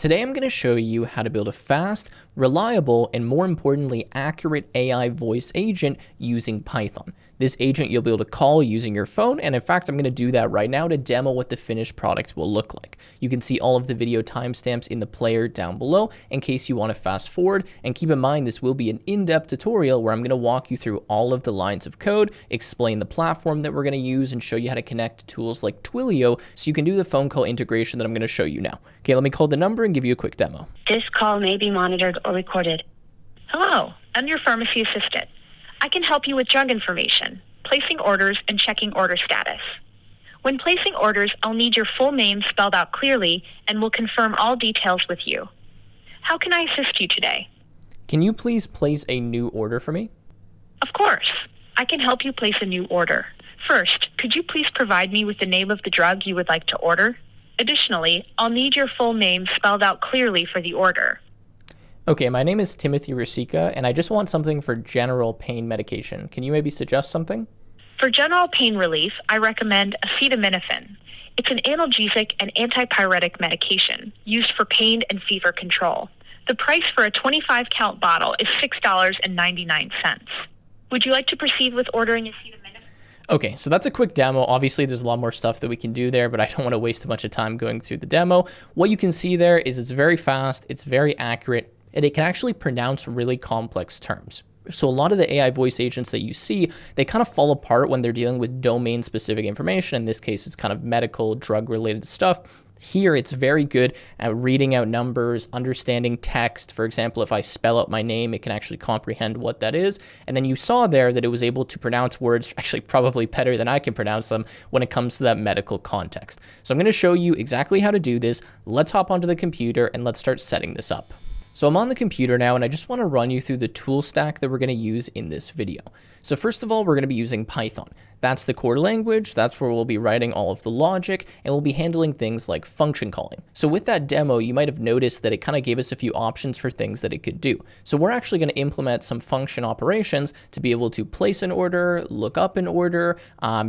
Today I'm going to show you how to build a fast, reliable, and more importantly, accurate AI voice agent using Python. This agent you'll be able to call using your phone, and in fact, I'm going to do that right now to demo what the finished product will look like. You can see all of the video timestamps in the player down below in case you want to fast forward, and keep in mind this will be an in-depth tutorial where I'm going to walk you through all of the lines of code, explain the platform that we're going to use, and show you how to connect to tools like Twilio so you can do the phone call integration that I'm going to show you now. Okay, let me call the number and give you a quick demo. This call may be monitored or recorded. Hello, I'm your pharmacy assistant. I can help you with drug information, placing orders, and checking order status. When placing orders, I'll need your full name spelled out clearly and will confirm all details with you. How can I assist you today? Can you please place a new order for me? Of course. I can help you place a new order. First, could you please provide me with the name of the drug you would like to order? Additionally, I'll need your full name spelled out clearly for the order. Okay, my name is Timothy Rasica, and I just want something for general pain medication. Can you maybe suggest something? For general pain relief, I recommend acetaminophen. It's an analgesic and antipyretic medication used for pain and fever control. The price for a 25-count bottle is $6.99. Would you like to proceed with ordering acetaminophen? Okay, so that's a quick demo. Obviously, there's a lot more stuff that we can do there, but I don't want to waste a bunch of time going through the demo. What you can see there is it's very fast, it's very accurate, and it can actually pronounce really complex terms. So a lot of the AI voice agents that you see, they kind of fall apart when they're dealing with domain-specific information. In this case, it's kind of medical, drug-related stuff. Here, it's very good at reading out numbers, understanding text. For example, if I spell out my name, it can actually comprehend what that is. And then you saw there that it was able to pronounce words actually probably better than I can pronounce them when it comes to that medical context. So I'm going to show you exactly how to do this. Let's hop onto the computer and let's start setting this up. So I'm on the computer now, and I just want to run you through the tool stack that we're going to use in this video. So first of all, we're going to be using Python. That's the core language. That's where we'll be writing all of the logic, and we'll be handling things like function calling. So with that demo, you might have noticed that it kind of gave us a few options for things that it could do. So we're actually going to implement some function operations to be able to place an order, look up an order,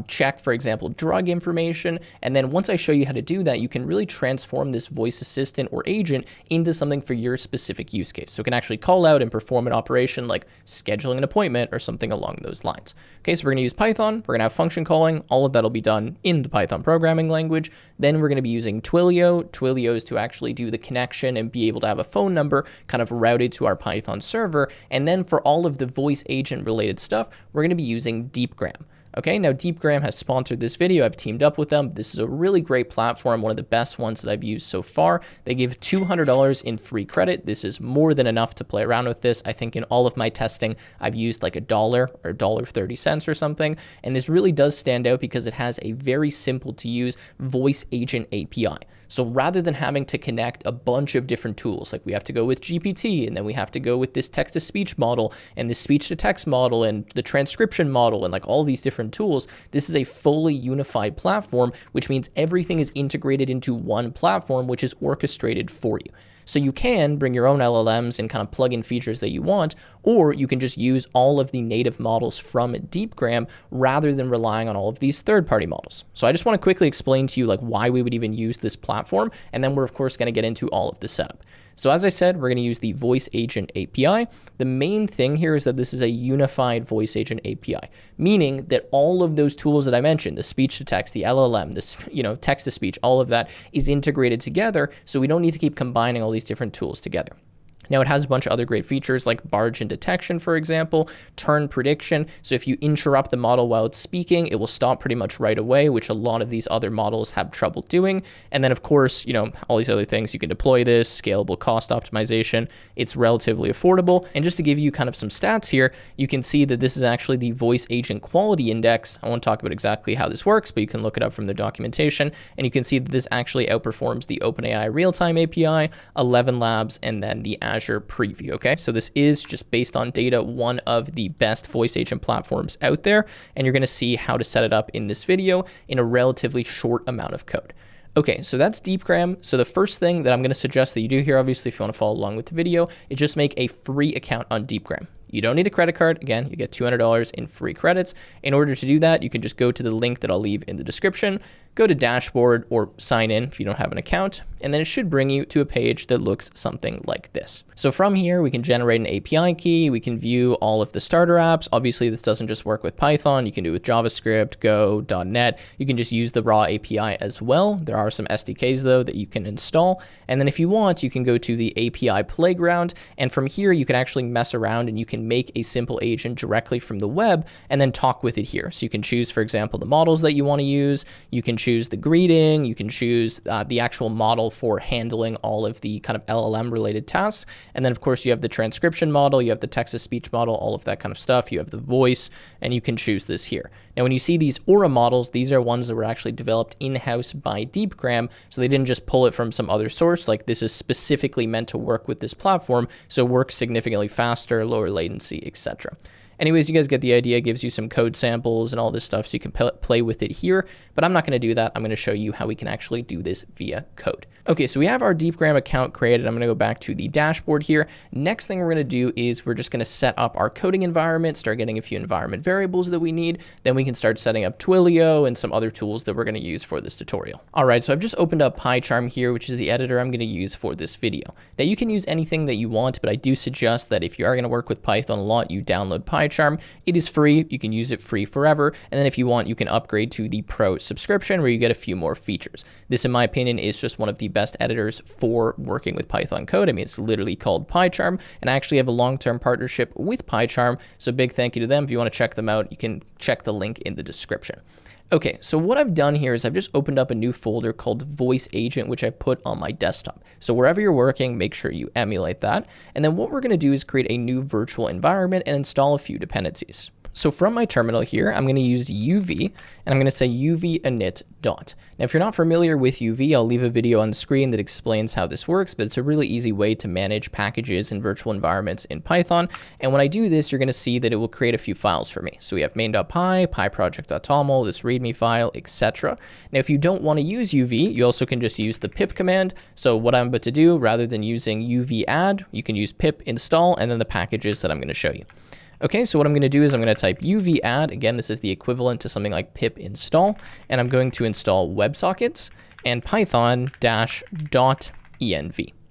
check, for example, drug information. And then once I show you how to do that, you can really transform this voice assistant or agent into something for your specific use case. So it can actually call out and perform an operation like scheduling an appointment or something along those lines. Okay, so we're going to use Python. We're going to have function calling. All of that will be done in the Python programming language. Then we're going to be using Twilio. Twilio is to actually do the connection and be able to have a phone number kind of routed to our Python server. And then for all of the voice agent related stuff, we're going to be using Deepgram. Okay, now Deepgram has sponsored this video. I've teamed up with them. This is a really great platform, one of the best ones that I've used so far. They give $200 in free credit. This is more than enough to play around with this. I think in all of my testing, I've used like $1 or $1.30 or something. And this really does stand out because it has a very simple to use voice agent API. So rather than having to connect a bunch of different tools, like we have to go with GPT, and then we have to go with this text-to-speech model, and this speech-to-text model, and the transcription model, and like all these different tools, this is a fully unified platform, which means everything is integrated into one platform, which is orchestrated for you. So you can bring your own LLMs and kind of plug in features that you want, or you can just use all of the native models from Deepgram rather than relying on all of these third-party models. So I just want to quickly explain to you like why we would even use this platform, and then we're of course going to get into all of the setup. So as I said, we're going to use the voice agent API. The main thing here is that this is a unified voice agent API, meaning that all of those tools that I mentioned, the speech to text, the LLM, this, text to speech, all of that is integrated together. So we don't need to keep combining all these different tools together. Now, it has a bunch of other great features like barge in detection, for example, turn prediction. So if you interrupt the model while it's speaking, it will stop pretty much right away, which a lot of these other models have trouble doing. And then, of course, all these other things. You can deploy this, scalable cost optimization. It's relatively affordable. And just to give you kind of some stats here, you can see that this is actually the voice agent quality index. I won't talk about exactly how this works, but you can look it up from the documentation. And you can see that this actually outperforms the OpenAI real-time API, 11 Labs, and then the Azure Preview. Okay, so this is just based on data, one of the best voice agent platforms out there, and you're going to see how to set it up in this video in a relatively short amount of code. Okay, so that's Deepgram. So the first thing that I'm going to suggest that you do here, obviously, if you want to follow along with the video, is just make a free account on Deepgram. You don't need a credit card. Again, you get $200 in free credits. In order to do that, you can just go to the link that I'll leave in the description, go to dashboard or sign in if you don't have an account, and then it should bring you to a page that looks something like this. So from here, we can generate an API key. We can view all of the starter apps. Obviously, this doesn't just work with Python. You can do it with JavaScript, Go, .NET. You can just use the raw API as well. There are some SDKs though that you can install. And then if you want, you can go to the API playground. And from here, you can actually mess around and you can make a simple agent directly from the web and then talk with it here. So you can choose, for example, the models that you want to use. You can choose the greeting. You can choose the actual model for handling all of the kind of LLM related tasks. And then of course you have the transcription model, you have the text to speech model, all of that kind of stuff. You have the voice, and you can choose this here. Now, when you see these Aura models, these are ones that were actually developed in-house by Deepgram. So they didn't just pull it from some other source. Like, this is specifically meant to work with this platform. So it works significantly faster, lower latency, etc. Anyways, you guys get the idea. It gives you some code samples and all this stuff so you can play with it here, but I'm not going to do that. I'm going to show you how we can actually do this via code. Okay, so we have our Deepgram account created. I'm going to go back to the dashboard here. Next thing we're going to do is we're just going to set up our coding environment, start getting a few environment variables that we need. Then we can start setting up Twilio and some other tools that we're going to use for this tutorial. All right, so I've just opened up PyCharm here, which is the editor I'm going to use for this video. Now, you can use anything that you want, but I do suggest that if you are going to work with Python a lot, you download PyCharm. It is free. You can use it free forever. And then if you want, you can upgrade to the Pro subscription where you get a few more features. This, in my opinion, is just one of the best editors for working with Python code. I mean, it's literally called PyCharm, and I actually have a long-term partnership with PyCharm. So big thank you to them. If you want to check them out, you can check the link in the description. Okay, so what I've done here is I've just opened up a new folder called Voice Agent, which I put on my desktop. So wherever you're working, make sure you emulate that. And then what we're going to do is create a new virtual environment and install a few dependencies. So from my terminal here, I'm going to use UV, and I'm going to say UV init dot. Now, if you're not familiar with UV, I'll leave a video on the screen that explains how this works, but it's a really easy way to manage packages and virtual environments in Python. And when I do this, you're going to see that it will create a few files for me. So we have main.py, pyproject.toml, this readme file, etc. Now, if you don't want to use UV, you also can just use the pip command. So what I'm about to do, rather than using UV add, you can use pip install and then the packages that I'm going to show you. Okay, so what I'm going to do is I'm going to type UV add. Again, this is the equivalent to something like pip install, and I'm going to install WebSockets and python-.env.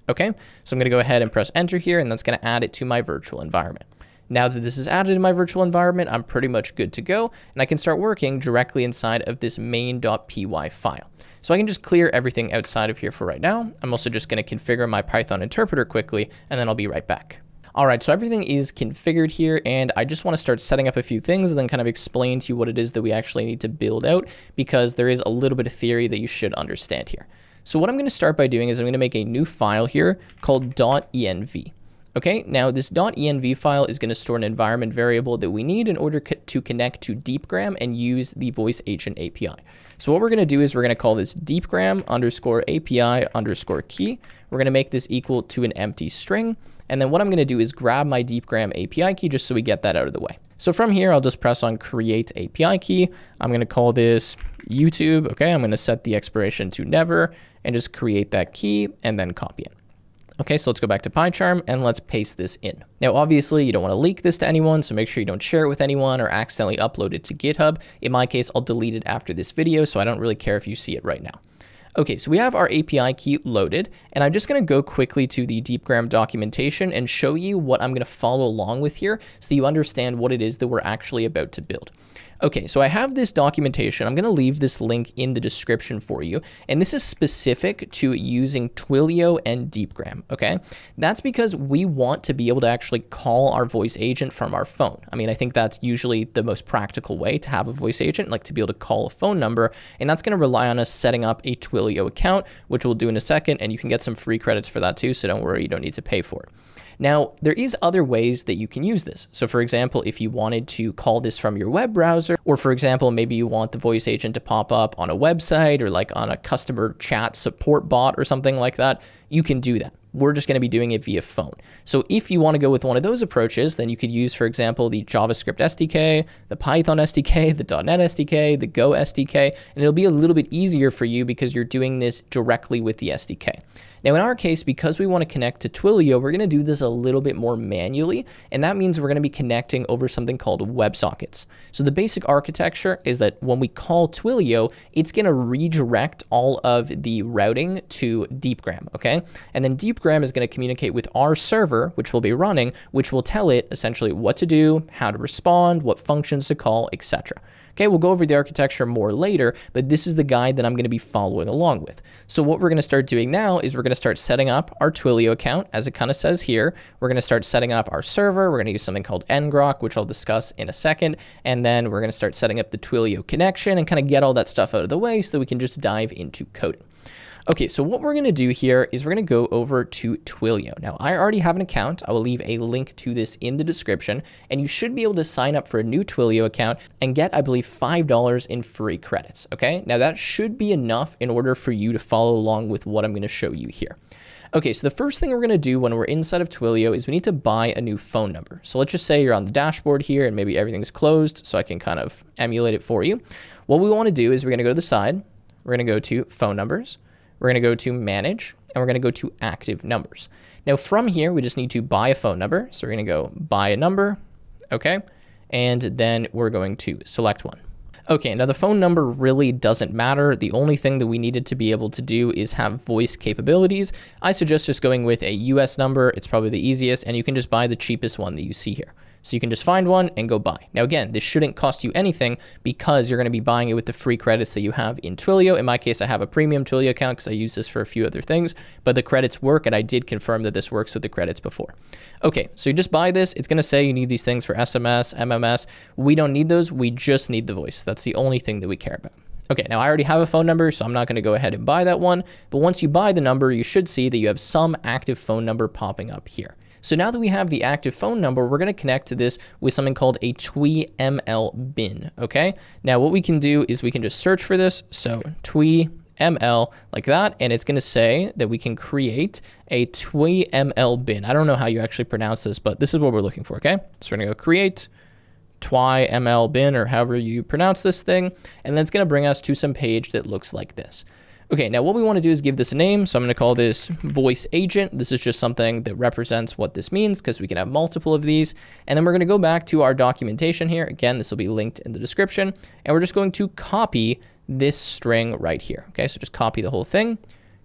Okay, so I'm going to go ahead and press enter here, and that's going to add it to my virtual environment. Now that this is added in my virtual environment, I'm pretty much good to go, and I can start working directly inside of this main.py file. So I can just clear everything outside of here for right now. I'm also just going to configure my Python interpreter quickly, and then I'll be right back. All right, so everything is configured here, and I just want to start setting up a few things and then kind of explain to you what it is that we actually need to build out, because there is a little bit of theory that you should understand here. So what I'm going to start by doing is I'm going to make a new file here called .env. Okay, now this .env file is going to store an environment variable that we need in order to connect to Deepgram and use the voice agent API. So what we're going to do is we're going to call this Deepgram underscore API underscore key. We're going to make this equal to an empty string. And then what I'm going to do is grab my Deepgram API key just so we get that out of the way. So from here, I'll just press on create API key. I'm going to call this YouTube. Okay, I'm going to set the expiration to never and just create that key and then copy it. Okay, so let's go back to PyCharm and let's paste this in. Now, obviously, you don't want to leak this to anyone, so make sure you don't share it with anyone or accidentally upload it to GitHub. In my case, I'll delete it after this video, so I don't really care if you see it right now. Okay, so we have our API key loaded, and I'm just going to go quickly to the Deepgram documentation and show you what I'm going to follow along with here so you understand what it is that we're actually about to build. Okay, so I have this documentation. I'm going to leave this link in the description for you, and this is specific to using Twilio and Deepgram, okay? That's because we want to be able to actually call our voice agent from our phone. I mean, I think that's usually the most practical way to have a voice agent, like to be able to call a phone number, and that's going to rely on us setting up a Twilio account, which we'll do in a second, and you can get some free credits for that too, so don't worry, you don't need to pay for it. Now, there is other ways that you can use this. So for example, if you wanted to call this from your web browser, or for example, maybe you want the voice agent to pop up on a website or like on a customer chat support bot or something like that, you can do that. We're just going to be doing it via phone. So if you want to go with one of those approaches, then you could use, for example, the JavaScript SDK, the Python SDK, the .NET SDK, the Go SDK, and it'll be a little bit easier for you because you're doing this directly with the SDK. Now, in our case, because we want to connect to Twilio, we're going to do this a little bit more manually, and that means we're going to be connecting over something called WebSockets. So the basic architecture is that when we call Twilio, it's going to redirect all of the routing to Deepgram, okay? And then Deepgram is going to communicate with our server, which will be running, which will tell it essentially what to do, how to respond, what functions to call, etc. Okay, we'll go over the architecture more later, but this is the guide that I'm going to be following along with. So what we're going to start doing now is we're going to start setting up our Twilio account, as it kind of says here. We're going to start setting up our server. We're going to use something called ngrok, which I'll discuss in a second. And then we're going to start setting up the Twilio connection and kind of get all that stuff out of the way so that we can just dive into coding. Okay, so what we're going to do here is we're going to go over to Twilio. Now, I already have an account. I will leave a link to this in the description, and you should be able to sign up for a new Twilio account and get, I believe, $5 in free credits, okay? Now, that should be enough in order for you to follow along with what I'm going to show you here. Okay, so the first thing we're going to do when we're inside of Twilio is we need to buy a new phone number. So let's just say you're on the dashboard here and maybe everything's closed, so I can kind of emulate it for you. What we want to do is we're going to go to the side. We're going to go to phone numbers. We're going to go to manage, and we're going to go to active numbers. Now from here, we just need to buy a phone number. So we're going to go buy a number, okay? And then we're going to select one. Okay, now the phone number really doesn't matter. The only thing that we needed to be able to do is have voice capabilities. I suggest just going with a US number. It's probably the easiest, and you can just buy the cheapest one that you see here. So you can just find one and go buy. Now again, this shouldn't cost you anything because you're going to be buying it with the free credits that you have in Twilio. In my case, I have a premium Twilio account because I use this for a few other things, but the credits work, and I did confirm that this works with the credits before. Okay, so you just buy this. It's going to say you need these things for SMS, MMS. We don't need those. We just need the voice. That's the only thing that we care about. Okay, now I already have a phone number, so I'm not going to go ahead and buy that one. But once you buy the number, you should see that you have some active phone number popping up here. So now that we have the active phone number, we're going to connect to this with something called a TwiML bin, okay? Now what we can do is we can just search for this. So TwiML like that, and it's going to say that we can create a TwiML bin. I don't know how you actually pronounce this, but this is what we're looking for, okay? So we're going to go create TwiML bin, or however you pronounce this thing, and then it's going to bring us to some page that looks like this. Okay, now what we want to do is give this a name. So I'm going to call this voice agent. This is just something that represents what this means because we can have multiple of these. And then we're going to go back to our documentation here. Again, this will be linked in the description. And we're just going to copy this string right here. Okay, so just copy the whole thing,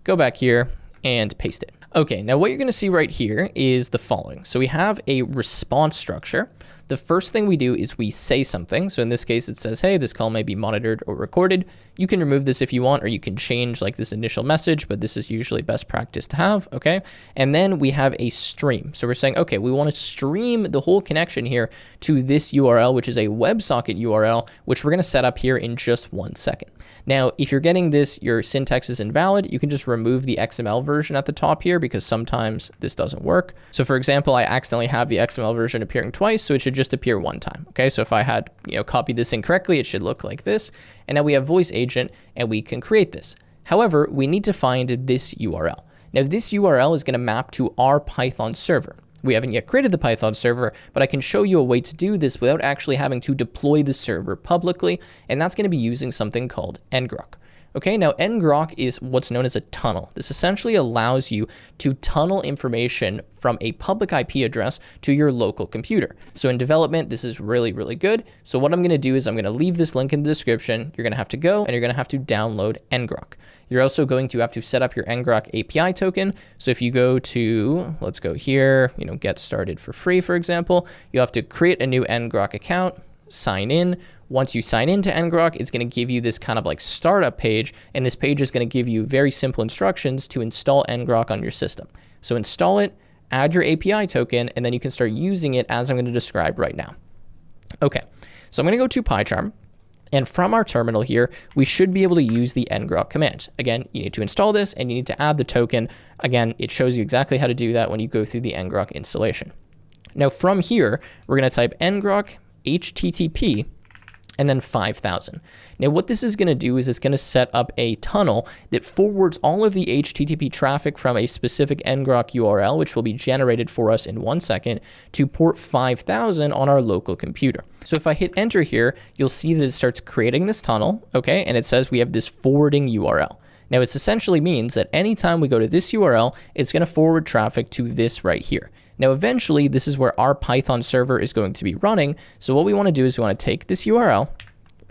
go back here and paste it. Okay, now what you're going to see right here is the following. So we have a response structure. The first thing we do is we say something. So in this case, it says, hey, this call may be monitored or recorded. You can remove this if you want, or you can change like this initial message, but this is usually best practice to have, okay? And then we have a stream. So we're saying, okay, we want to stream the whole connection here to this URL, which is a WebSocket URL, which we're going to set up here in just 1 second. Now, if you're getting this, your syntax is invalid, you can just remove the XML version at the top here because sometimes this doesn't work. So for example, I accidentally have the XML version appearing twice, so it should just appear one time. Okay, so if I had copied this incorrectly, it should look like this. And now we have voice agent and we can create this. However, we need to find this URL. Now this URL is going to map to our Python server. We haven't yet created the Python server, but I can show you a way to do this without actually having to deploy the server publicly, and that's going to be using something called ngrok. Okay, now ngrok is what's known as a tunnel. This essentially allows you to tunnel information from a public IP address to your local computer. So in development, this is really, really good. So what I'm going to do is I'm going to leave this link in the description. You're going to have to go and you're going to have to download ngrok. You're also going to have to set up your ngrok API token. So if you go to, let's go here, get started for free, for example, you'll have to create a new ngrok account, sign in. Once you sign into ngrok, it's going to give you this kind of like startup page, and this page is going to give you very simple instructions to install ngrok on your system. So install it, add your API token, and then you can start using it as I'm going to describe right now. Okay, so I'm going to go to PyCharm. And from our terminal here, we should be able to use the ngrok command. Again, you need to install this and you need to add the token. Again, it shows you exactly how to do that when you go through the ngrok installation. Now from here, we're going to type ngrok http and then 5000. Now what this is going to do is it's going to set up a tunnel that forwards all of the HTTP traffic from a specific ngrok URL, which will be generated for us in 1 second, to port 5000 on our local computer. So if I hit enter here, you'll see that it starts creating this tunnel, okay? And it says we have this forwarding URL. Now, it essentially means that anytime we go to this URL, it's going to forward traffic to this right here. Now, eventually, this is where our Python server is going to be running. So what we want to do is we want to take this URL,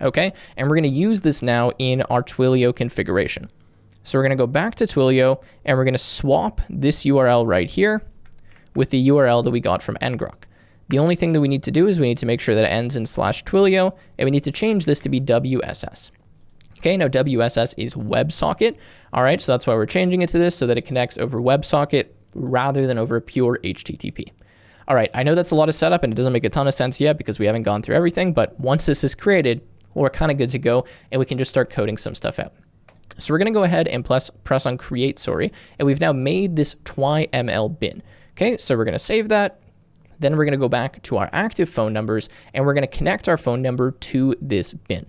okay, and we're going to use this now in our Twilio configuration. So we're going to go back to Twilio, and we're going to swap this URL right here with the URL that we got from ngrok. The only thing that we need to do is we need to make sure that it ends in /Twilio, and we need to change this to be WSS. Okay, now WSS is WebSocket. All right, so that's why we're changing it to this, so that it connects over WebSocket rather than over pure HTTP. All right, I know that's a lot of setup and it doesn't make a ton of sense yet because we haven't gone through everything, but once this is created, we're kind of good to go and we can just start coding some stuff out. So we're going to go ahead and press on create, and we've now made this twyml bin. Okay, so we're going to save that. Then we're going to go back to our active phone numbers and we're going to connect our phone number to this bin.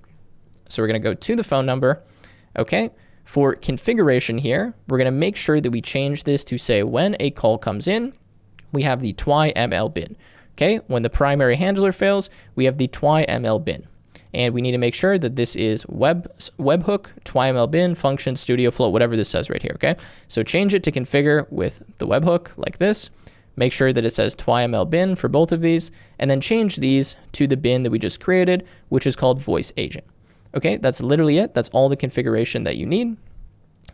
So we're going to go to the phone number. Okay, for configuration here, we're going to make sure that we change this to say when a call comes in, we have the twyml bin. Okay, when the primary handler fails, we have the twyml bin. And we need to make sure that this is webhook, twyml bin, function, studio float, whatever this says right here, okay? So change it to configure with the webhook like this. Make sure that it says twyml bin for both of these, and then change these to the bin that we just created, which is called voice agent. Okay, that's literally it. That's all the configuration that you need.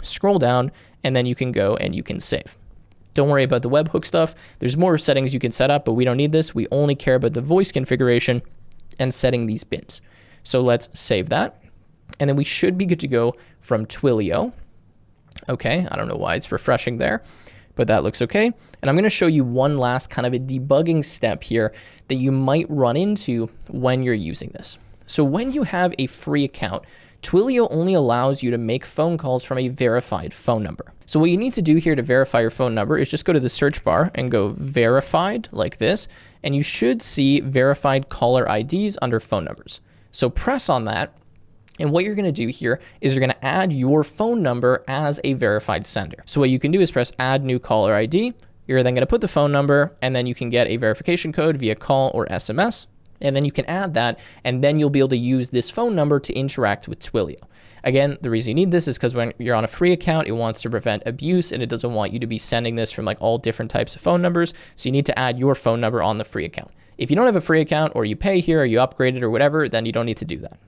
Scroll down, and then you can go and you can save. Don't worry about the webhook stuff. There's more settings you can set up, but we don't need this. We only care about the voice configuration and setting these bins. So let's save that. And then we should be good to go from Twilio. Okay, I don't know why it's refreshing there, but that looks okay. And I'm going to show you one last kind of a debugging step here that you might run into when you're using this. So when you have a free account, Twilio only allows you to make phone calls from a verified phone number. So what you need to do here to verify your phone number is just go to the search bar and go verified like this, and you should see verified caller IDs under phone numbers. So press on that, and what you're going to do here is you're going to add your phone number as a verified sender. So what you can do is press add new caller ID. You're then going to put the phone number, and then you can get a verification code via call or SMS, and then you can add that, and then you'll be able to use this phone number to interact with Twilio. Again, the reason you need this is because when you're on a free account, it wants to prevent abuse, and it doesn't want you to be sending this from like all different types of phone numbers. So you need to add your phone number on the free account. If you don't have a free account, or you pay here, or you upgrade it or whatever, then you don't need to do that.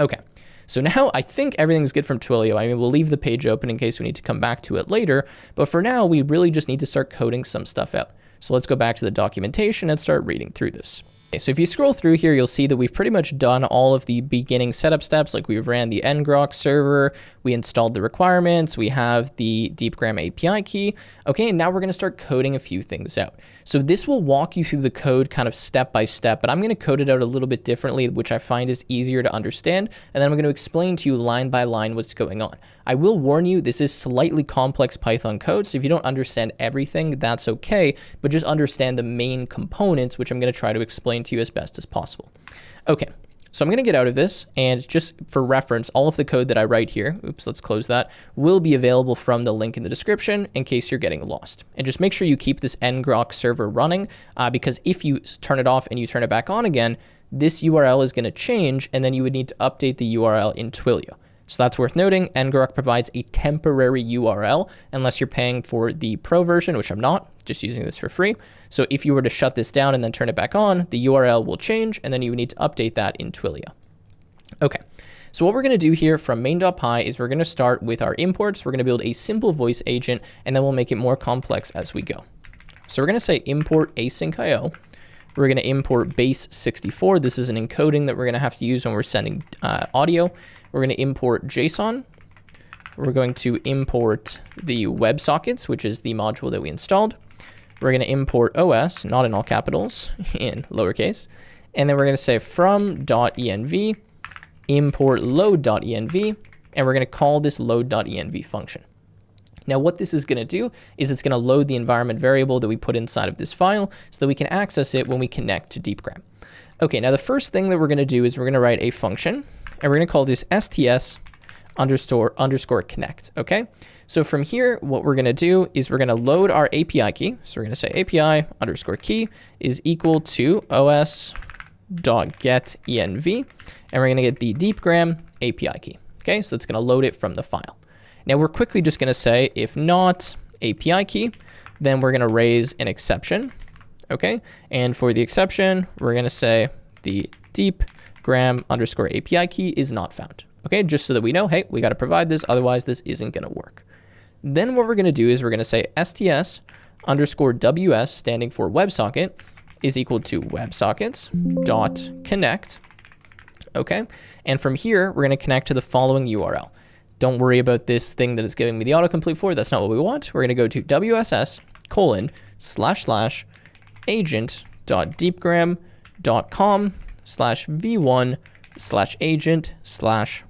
Okay, so now I think everything's good from Twilio. I mean, we'll leave the page open in case we need to come back to it later, but for now, we really just need to start coding some stuff out. So let's go back to the documentation and start reading through this. Okay, so if you scroll through here, you'll see that we've pretty much done all of the beginning setup steps. Like we've ran the ngrok server, we installed the requirements, we have the Deepgram API key. Okay, and now we're going to start coding a few things out. So this will walk you through the code kind of step by step, but I'm going to code it out a little bit differently, which I find is easier to understand. And then I'm going to explain to you line by line what's going on. I will warn you, this is slightly complex Python code. So if you don't understand everything, that's okay, but just understand the main components, which I'm going to try to explain to you as best as possible. Okay. So I'm going to get out of this, and just for reference, all of the code that I write here, oops, let's close that, will be available from the link in the description in case you're getting lost. And just make sure you keep this ngrok server running, because if you turn it off and you turn it back on again, this URL is going to change, and then you would need to update the URL in Twilio. So that's worth noting. ngrok provides a temporary URL unless you're paying for the pro version, which I'm not, just using this for free. So if you were to shut this down and then turn it back on, the URL will change, and then you would need to update that in Twilio. Okay, so what we're going to do here from main.py is we're going to start with our imports. We're going to build a simple voice agent, and then we'll make it more complex as we go. So we're going to say import async.io. We're going to import base64. This is an encoding that we're going to have to use when we're sending audio. We're going to import JSON. We're going to import the WebSockets, which is the module that we installed. We're going to import OS, not in all capitals, in lowercase. And then we're going to say from.env, import load.env, and we're going to call this load.env function. Now what this is going to do is it's going to load the environment variable that we put inside of this file so that we can access it when we connect to Deepgram. Okay, now the first thing that we're going to do is we're going to write a function, and we're going to call this sts__ connect, okay? So from here, what we're going to do is we're going to load our API key. So we're going to say API_key is equal to os.getEnv, and we're going to get the Deepgram API key, okay? So it's going to load it from the file. Now we're quickly just going to say, if not API key, then we're going to raise an exception. Okay. And for the exception, we're going to say the deepgram underscore API key is not found. Okay. Just so that we know, hey, we got to provide this. Otherwise, this isn't going to work. Then what we're going to do is we're going to say STS underscore WS, standing for WebSocket, is equal to WebSockets dot connect. Okay. And from here, we're going to connect to the following URL. Don't worry about this thing that is giving me the autocomplete for. That's not what we want. We're going to go to wss://agent.deepgram.com/v1/agent/converse.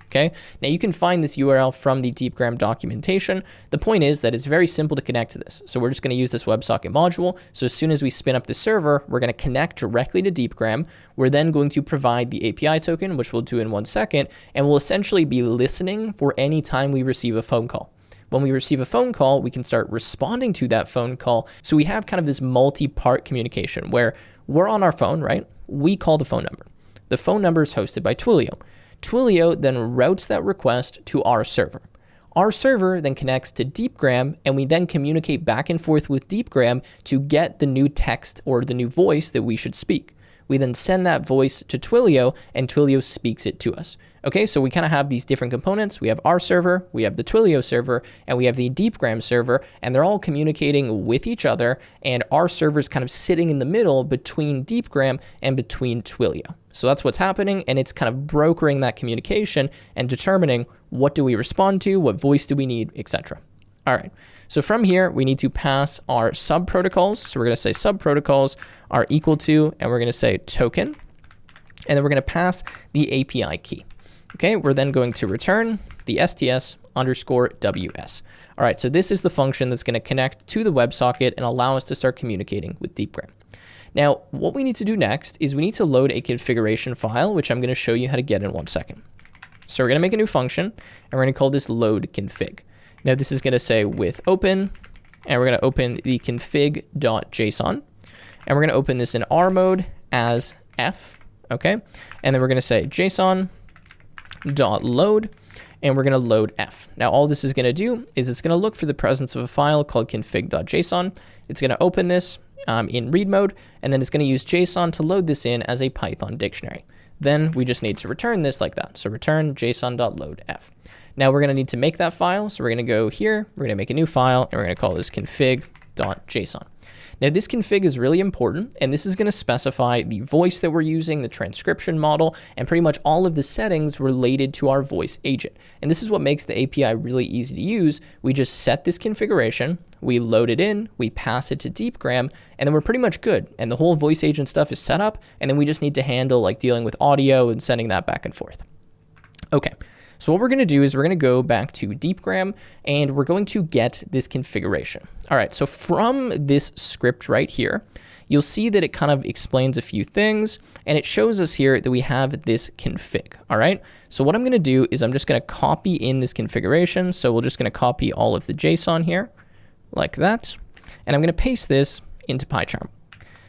Okay. Now you can find this URL from the Deepgram documentation. The point is that it's very simple to connect to this. So we're just going to use this WebSocket module. So as soon as we spin up the server, we're going to connect directly to Deepgram. We're then going to provide the API token, which we'll do in 1 second, and we'll essentially be listening for any time we receive a phone call. When we receive a phone call, we can start responding to that phone call. So we have kind of this multi-part communication where we're on our phone, right? We call the phone number. The phone number is hosted by Twilio. Twilio then routes that request to our server. Our server then connects to Deepgram, and we then communicate back and forth with Deepgram to get the new text or the new voice that we should speak. We then send that voice to Twilio, and Twilio speaks it to us. Okay, so we kind of have these different components. We have our server, we have the Twilio server, and we have the Deepgram server, and they're all communicating with each other, and our server is kind of sitting in the middle between Deepgram and between Twilio. So that's what's happening, and it's kind of brokering that communication and determining what do we respond to, what voice do we need, etc. All right, so from here, we need to pass our sub-protocols. So we're going to say sub-protocols are equal to, and we're going to say token, and then we're going to pass the API key. Okay, we're then going to return the STS underscore WS. All right, so this is the function that's going to connect to the WebSocket and allow us to start communicating with Deepgram. Now, what we need to do next is we need to load a configuration file, which I'm going to show you how to get in 1 second. So we're going to make a new function, and we're going to call this load config. Now, this is going to say with open, and we're going to open the config.json, and we're going to open this in R mode as F, okay? And then we're going to say JSON.load, and we're going to load F. Now, all this is going to do is it's going to look for the presence of a file called config.json. It's going to open this in read mode, and then it's going to use JSON to load this in as a Python dictionary. Then we just need to return this like that. So return JSON.loadF. Now we're going to need to make that file. So we're going to go here, we're going to make a new file, and we're going to call this config.json. Now this config is really important, and this is going to specify the voice that we're using, the transcription model, and pretty much all of the settings related to our voice agent. And this is what makes the API really easy to use. We just set this configuration, we load it in, we pass it to Deepgram, and then we're pretty much good. And the whole voice agent stuff is set up, and then we just need to handle like dealing with audio and sending that back and forth. Okay. So what we're going to do is we're going to go back to Deepgram, and we're going to get this configuration. All right, so from this script right here, you'll see that it kind of explains a few things, and it shows us here that we have this config. All right, so what I'm going to do is I'm just going to copy in this configuration. So we're just going to copy all of the JSON here like that, and I'm going to paste this into PyCharm.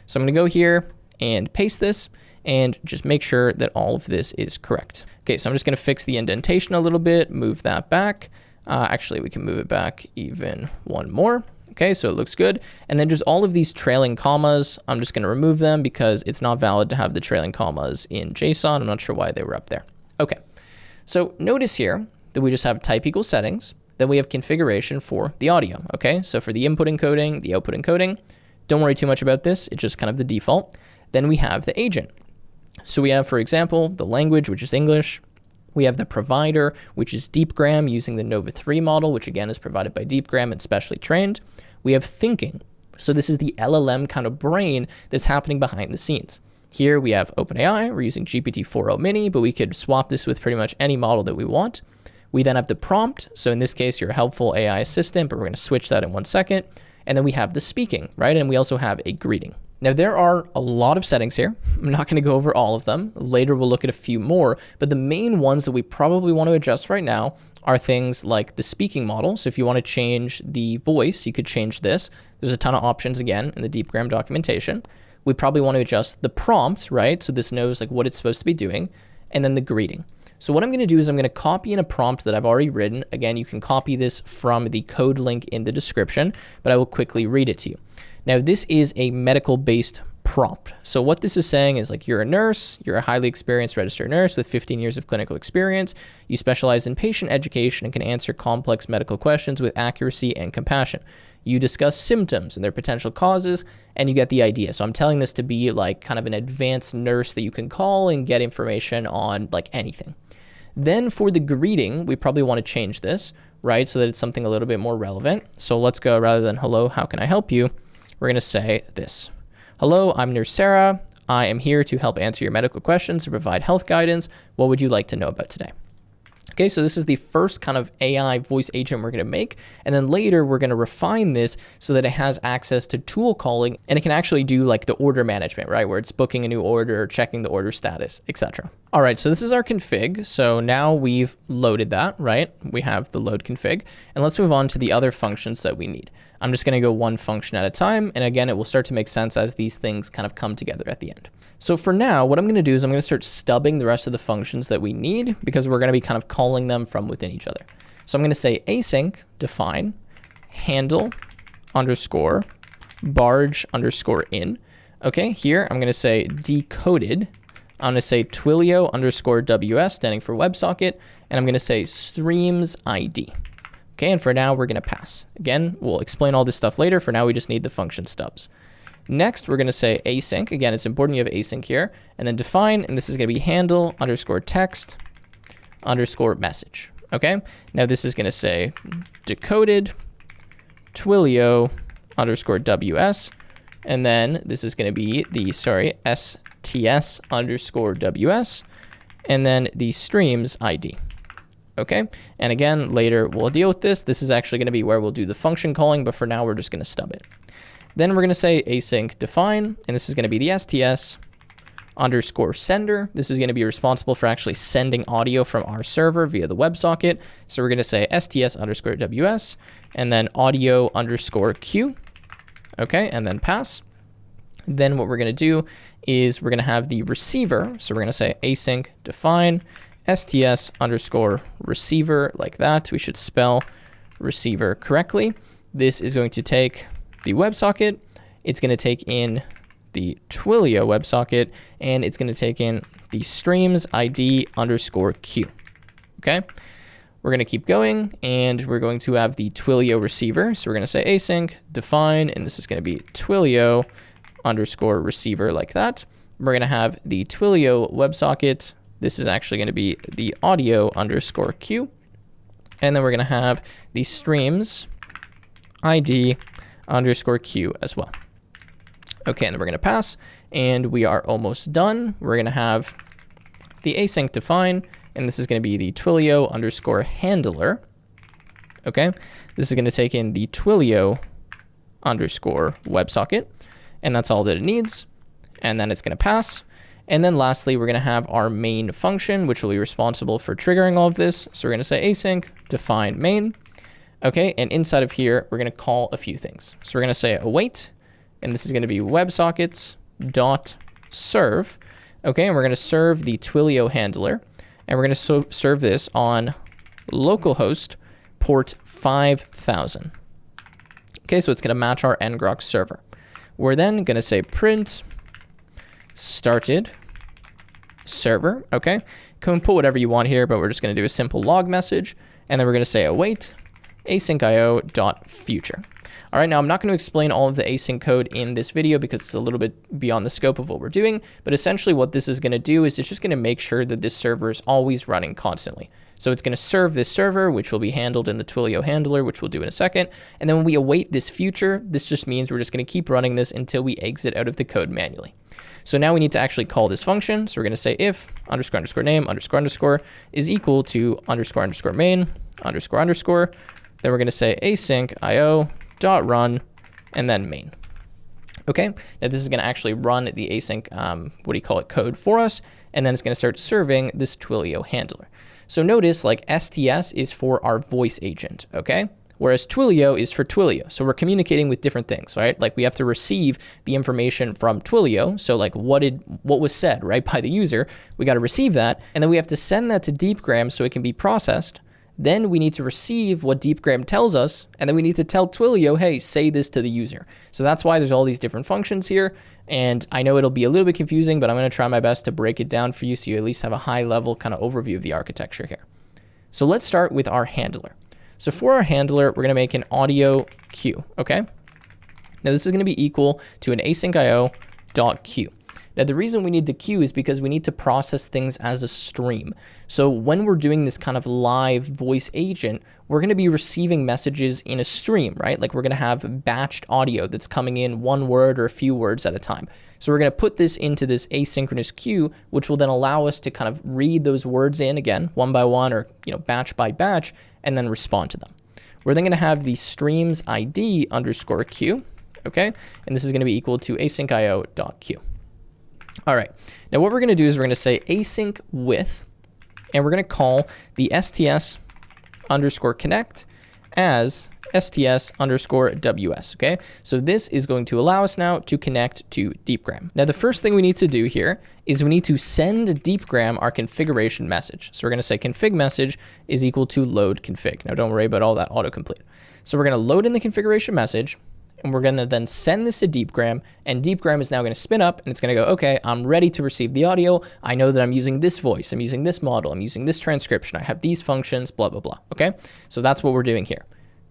So I'm going to go here and paste this, and just make sure that all of this is correct. Okay, so I'm just going to fix the indentation a little bit, move that back. Actually, we can move it back even one more. Okay, so it looks good. And then just all of these trailing commas, I'm just going to remove them because it's not valid to have the trailing commas in JSON. I'm not sure why they were up there. Okay, so notice here that we just have type equals settings. Then we have configuration for the audio. Okay, so for the input encoding, the output encoding, don't worry too much about this. It's just kind of the default. Then we have the agent. So we have, for example, the language, which is English. We have the provider, which is Deepgram using the Nova 3 model, which again is provided by Deepgram and specially trained. We have thinking. So this is the LLM kind of brain that's happening behind the scenes. Here we have OpenAI. We're using GPT-4o Mini, but we could swap this with pretty much any model that we want. We then have the prompt. So in this case, your helpful AI assistant, but we're going to switch that in 1 second. And then we have the speaking, right? And we also have a greeting. Now, there are a lot of settings here. I'm not going to go over all of them. Later, we'll look at a few more, but the main ones that we probably want to adjust right now are things like the speaking model. So if you want to change the voice, you could change this. There's a ton of options, again, in the Deepgram documentation. We probably want to adjust the prompt, right? So this knows like what it's supposed to be doing, and then the greeting. So what I'm going to do is I'm going to copy in a prompt that I've already written. Again, you can copy this from the code link in the description, but I will quickly read it to you. Now, this is a medical-based prompt. So what this is saying is like, you're a nurse, you're a highly experienced registered nurse with 15 years of clinical experience. You specialize in patient education and can answer complex medical questions with accuracy and compassion. You discuss symptoms and their potential causes, and you get the idea. So I'm telling this to be like kind of an advanced nurse that you can call and get information on like anything. Then for the greeting, we probably want to change this, right? So that it's something a little bit more relevant. So let's go, rather than hello, how can I help you? We're going to say this. Hello, I'm Nurse Sarah. I am here to help answer your medical questions and provide health guidance. What would you like to know about today? Okay, so this is the first kind of AI voice agent we're going to make. And then later we're going to refine this so that it has access to tool calling and it can actually do like the order management, right? Where it's booking a new order, checking the order status, etc. All right, so this is our config. So now we've loaded that, right? We have the load config. And let's move on to the other functions that we need. I'm just going to go one function at a time. And again, it will start to make sense as these things kind of come together at the end. So for now, what I'm going to do is I'm going to start stubbing the rest of the functions that we need because we're going to be kind of calling them from within each other. So I'm going to say async define handle underscore barge underscore in. Okay, here I'm going to say decoded. I'm going to say Twilio underscore WS, standing for WebSocket, and I'm going to say streams ID. Okay, and for now, we're going to pass. Again, we'll explain all this stuff later. For now, we just need the function stubs. Next, we're going to say async. Again, it's important you have async here. And then define, and this is going to be handle underscore text underscore message. Okay, now this is going to say decoded Twilio underscore WS. And then this is going to be the, STS underscore WS. And then the streams ID. Okay, and again, later we'll deal with this. This is actually going to be where we'll do the function calling, but for now, we're just going to stub it. Then we're going to say async define, and this is going to be the STS underscore sender. This is going to be responsible for actually sending audio from our server via the WebSocket. So we're going to say STS underscore WS, and then audio underscore Q. Okay, and then pass. Then what we're going to do is we're going to have the receiver. So we're going to say async define STS underscore receiver, like that. We should spell receiver correctly. This is going to take the WebSocket, it's going to take in the Twilio WebSocket, and it's going to take in the streams ID underscore Q. Okay, we're going to keep going, and we're going to have the Twilio receiver. So we're going to say async define, and this is going to be Twilio underscore receiver, like that. We're going to have the Twilio WebSocket. This is actually going to be the audio underscore Q. And then we're going to have the streams ID underscore Q as well. Okay, and then we're going to pass, and we are almost done. We're going to have the async define, and this is going to be the Twilio underscore handler. Okay, this is going to take in the Twilio underscore WebSocket, and that's all that it needs. And then it's going to pass. And then lastly, we're going to have our main function, which will be responsible for triggering all of this. So we're going to say async define main. Okay, and inside of here, we're going to call a few things. So we're going to say await, and this is going to be WebSockets.serve. Okay, and we're going to serve the Twilio handler, and we're going to serve this on localhost port 5000. Okay, so it's going to match our ngrok server. We're then going to say print started server. Okay, you can put whatever you want here, but we're just going to do a simple log message, and then we're going to say await asyncio.future. All right, now I'm not going to explain all of the async code in this video because it's a little bit beyond the scope of what we're doing, but essentially what this is going to do is it's just going to make sure that this server is always running constantly. So it's going to serve this server, which will be handled in the Twilio handler, which we'll do in a second. And then when we await this future, this just means we're just going to keep running this until we exit out of the code manually. So now we need to actually call this function. So we're going to say if underscore underscore name underscore underscore is equal to underscore underscore main underscore underscore. Then we're going to say async io dot run and then main. Okay, now this is going to actually run the async, code for us, and then it's going to start serving this Twilio handler. So notice like STS is for our voice agent, okay? whereas Twilio is for Twilio. So we're communicating with different things, right? Like we have to receive the information from Twilio. So like what was said, right, by the user, we got to receive that. And then we have to send that to Deepgram so it can be processed. Then we need to receive what Deepgram tells us, and then we need to tell Twilio, hey, say this to the user. So that's why there's all these different functions here. And I know it'll be a little bit confusing, but I'm going to try my best to break it down for you so you at least have a high level kind of overview of the architecture here. So let's start with our handler. So for our handler, we're going to make an audio queue, okay? Now this is going to be equal to an asyncio.queue. Now the reason we need the queue is because we need to process things as a stream. So when we're doing this kind of live voice agent, we're going to be receiving messages in a stream, right? Like we're going to have batched audio that's coming in one word or a few words at a time. So we're going to put this into this asynchronous queue, which will then allow us to kind of read those words in again, one by one or batch by batch, and then respond to them. We're then going to have the streams ID underscore queue, okay? And this is going to be equal to asyncio.queue. All right, now what we're going to do is we're going to say async with, and we're going to call the sts underscore connect as sts underscore ws, okay? So this is going to allow us now to connect to Deepgram. Now the first thing we need to do here is we need to send Deepgram our configuration message. So we're going to say config message is equal to load config. Now don't worry about all that autocomplete. So we're going to load in the configuration message, and we're going to then send this to Deepgram, and Deepgram is now going to spin up, and it's going to go, okay, I'm ready to receive the audio. I know that I'm using this voice, I'm using this model, I'm using this transcription, I have these functions, blah, blah, blah, okay? So that's what we're doing here.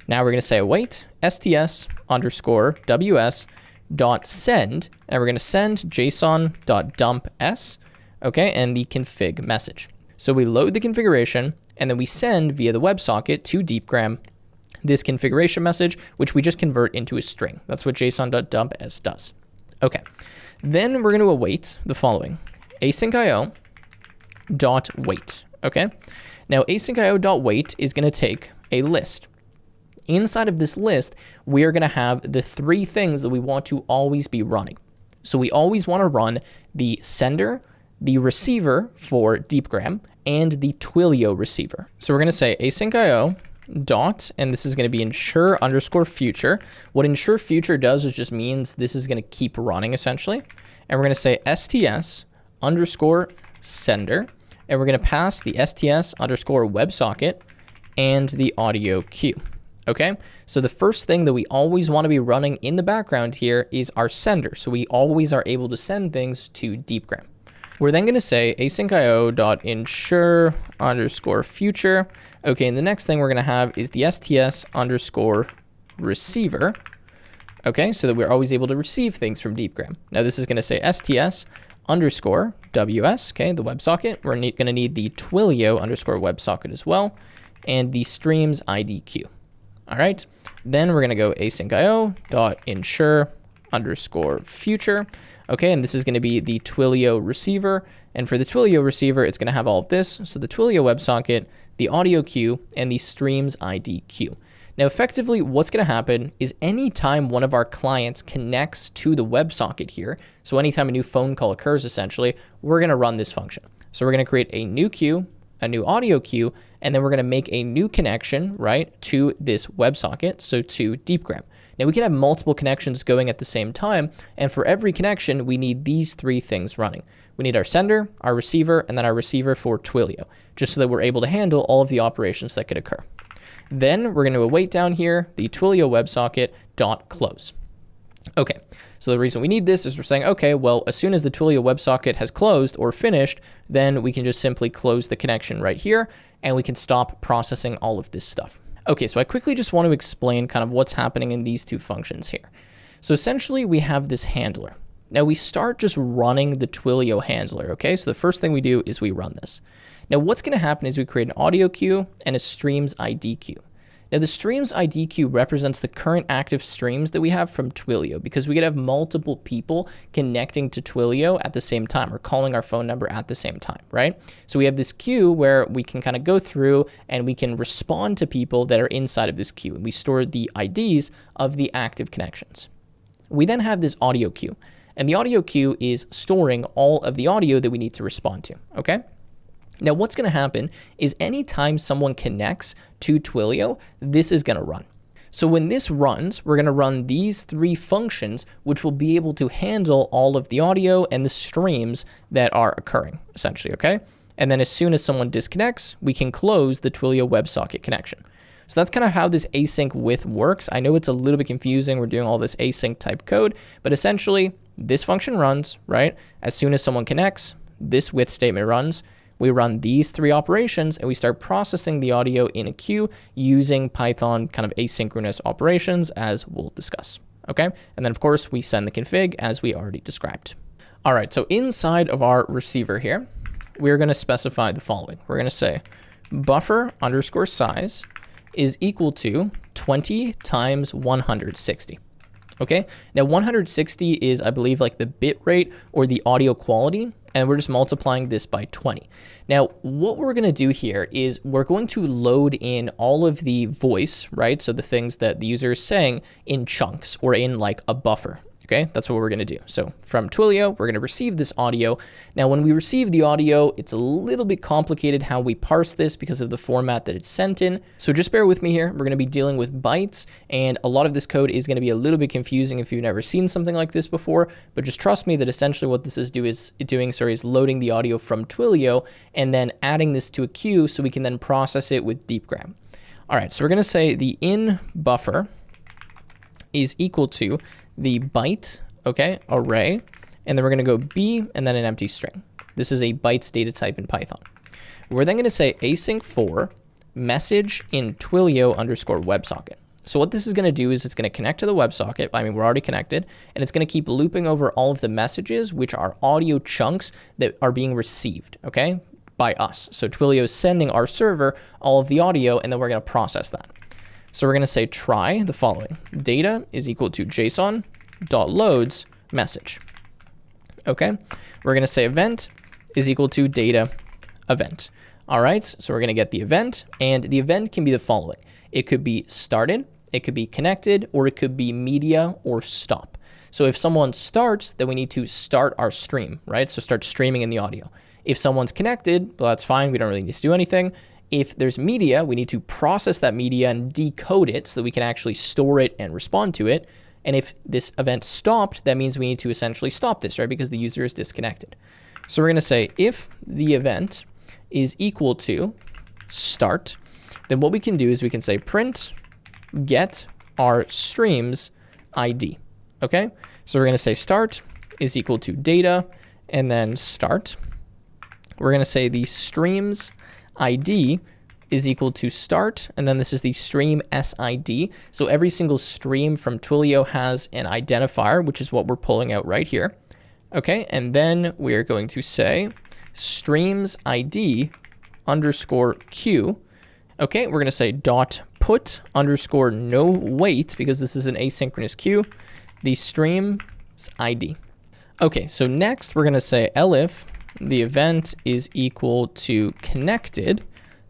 Now we're going to say await sts underscore ws dot send, and we're going to send json dot dump s, okay, and the config message. So we load the configuration, and then we send via the WebSocket to Deepgram this configuration message, which we just convert into a string. That's what json.dump_s does. Okay, then we're going to await the following: asyncio.wait. Okay, now asyncio.wait is going to take a list. Inside of this list, we are going to have the three things that we want to always be running. So we always want to run the sender, the receiver for Deepgram, and the Twilio receiver. So we're going to say asyncio dot, and this is going to be ensure underscore future. What ensure future does is just means this is going to keep running essentially. And we're going to say sts underscore sender, and we're going to pass the sts underscore WebSocket and the audio queue. Okay, so the first thing that we always want to be running in the background here is our sender. So we always are able to send things to Deepgram. We're then going to say asyncio.ensure underscore future. Okay, and the next thing we're going to have is the sts underscore receiver. Okay, so that we're always able to receive things from Deepgram. Now this is going to say sts underscore ws, okay, the WebSocket. We're going to need the Twilio underscore WebSocket as well, and the streams ID queue. All right, then we're going to go asyncio.ensure underscore future. Okay, and this is going to be the Twilio receiver. And for the Twilio receiver, it's going to have all of this. So the Twilio WebSocket, the audio queue, and the streams ID queue. Now, effectively, what's going to happen is anytime one of our clients connects to the WebSocket here, so anytime a new phone call occurs, essentially, we're going to run this function. So we're going to create a new queue, a new audio queue, and then we're going to make a new connection, right, to this WebSocket, so to Deepgram. Now we can have multiple connections going at the same time, and for every connection, we need these three things running. We need our sender, our receiver, and then our receiver for Twilio, just so that we're able to handle all of the operations that could occur. Then we're going to await down here the Twilio WebSocket .close. Okay, so the reason we need this is we're saying, okay, well, as soon as the Twilio WebSocket has closed or finished, then we can just simply close the connection right here, and we can stop processing all of this stuff. Okay, so I quickly just want to explain kind of what's happening in these two functions here. So essentially, we have this handler. Now we start just running the Twilio handler, okay? So the first thing we do is we run this. Now what's going to happen is we create an audio queue and a streams ID queue. Now the streams ID queue represents the current active streams that we have from Twilio, because we could have multiple people connecting to Twilio at the same time or calling our phone number at the same time, right? So we have this queue where we can kind of go through and we can respond to people that are inside of this queue, and we store the IDs of the active connections. We then have this audio queue, and the audio queue is storing all of the audio that we need to respond to, okay? Now what's going to happen is anytime someone connects to Twilio, this is going to run. So when this runs, we're going to run these 3 functions, which will be able to handle all of the audio and the streams that are occurring, essentially, okay? And then as soon as someone disconnects, we can close the Twilio WebSocket connection. So that's kind of how this async with works. I know it's a little bit confusing. We're doing all this async type code, but essentially this function runs, right? As soon as someone connects, this with statement runs. We run these 3 operations and we start processing the audio in a queue using Python kind of asynchronous operations, as we'll discuss, okay? And then of course we send the config as we already described. All right, so inside of our receiver here, we're gonna specify the following. We're gonna say buffer underscore size is equal to 20 times 160. Okay, now 160 is, I believe, like the bit rate or the audio quality, and we're just multiplying this by 20. Now, what we're going to do here is we're going to load in all of the voice, right? So the things that the user is saying in chunks or in like a buffer. Okay, that's what we're going to do. So from Twilio, we're going to receive this audio. Now, when we receive the audio, it's a little bit complicated how we parse this because of the format that it's sent in. So just bear with me here. We're going to be dealing with bytes, and a lot of this code is going to be a little bit confusing if you've never seen something like this before. But just trust me that essentially what this is is loading the audio from Twilio and then adding this to a queue so we can then process it with Deepgram. All right, so we're going to say the in buffer is equal to the byte, okay, array, and then we're going to go B and then an empty string. This is a bytes data type in Python. We're then going to say async for message in Twilio underscore WebSocket. So what this is going to do is it's going to connect to the WebSocket. I mean, we're already connected, and it's going to keep looping over all of the messages, which are audio chunks that are being received, okay, by us. So Twilio is sending our server all of the audio, and then we're going to process that. So we're going to say try the following. Data is equal to JSON.loads message. Okay. We're going to say event is equal to data event. All right. So we're going to get the event, and the event can be the following. It could be started, it could be connected, or it could be media or stop. So if someone starts, then we need to start our stream, right? So start streaming in the audio. If someone's connected, well, that's fine. We don't really need to do anything. If there's media, we need to process that media and decode it so that we can actually store it and respond to it. And if this event stopped, that means we need to essentially stop this, right? Because the user is disconnected. So we're going to say if the event is equal to start, then what we can do is we can say print get our streams ID. Okay? So we're going to say start is equal to data and then start. We're going to say the streams ID is equal to start, and then this is the stream SID. So every single stream from Twilio has an identifier, which is what we're pulling out right here. Okay, and then we're going to say streams ID underscore Q. Okay, we're going to say dot put underscore no wait, because this is an asynchronous queue, the stream's ID. Okay, so next we're going to say elif the event is equal to connected.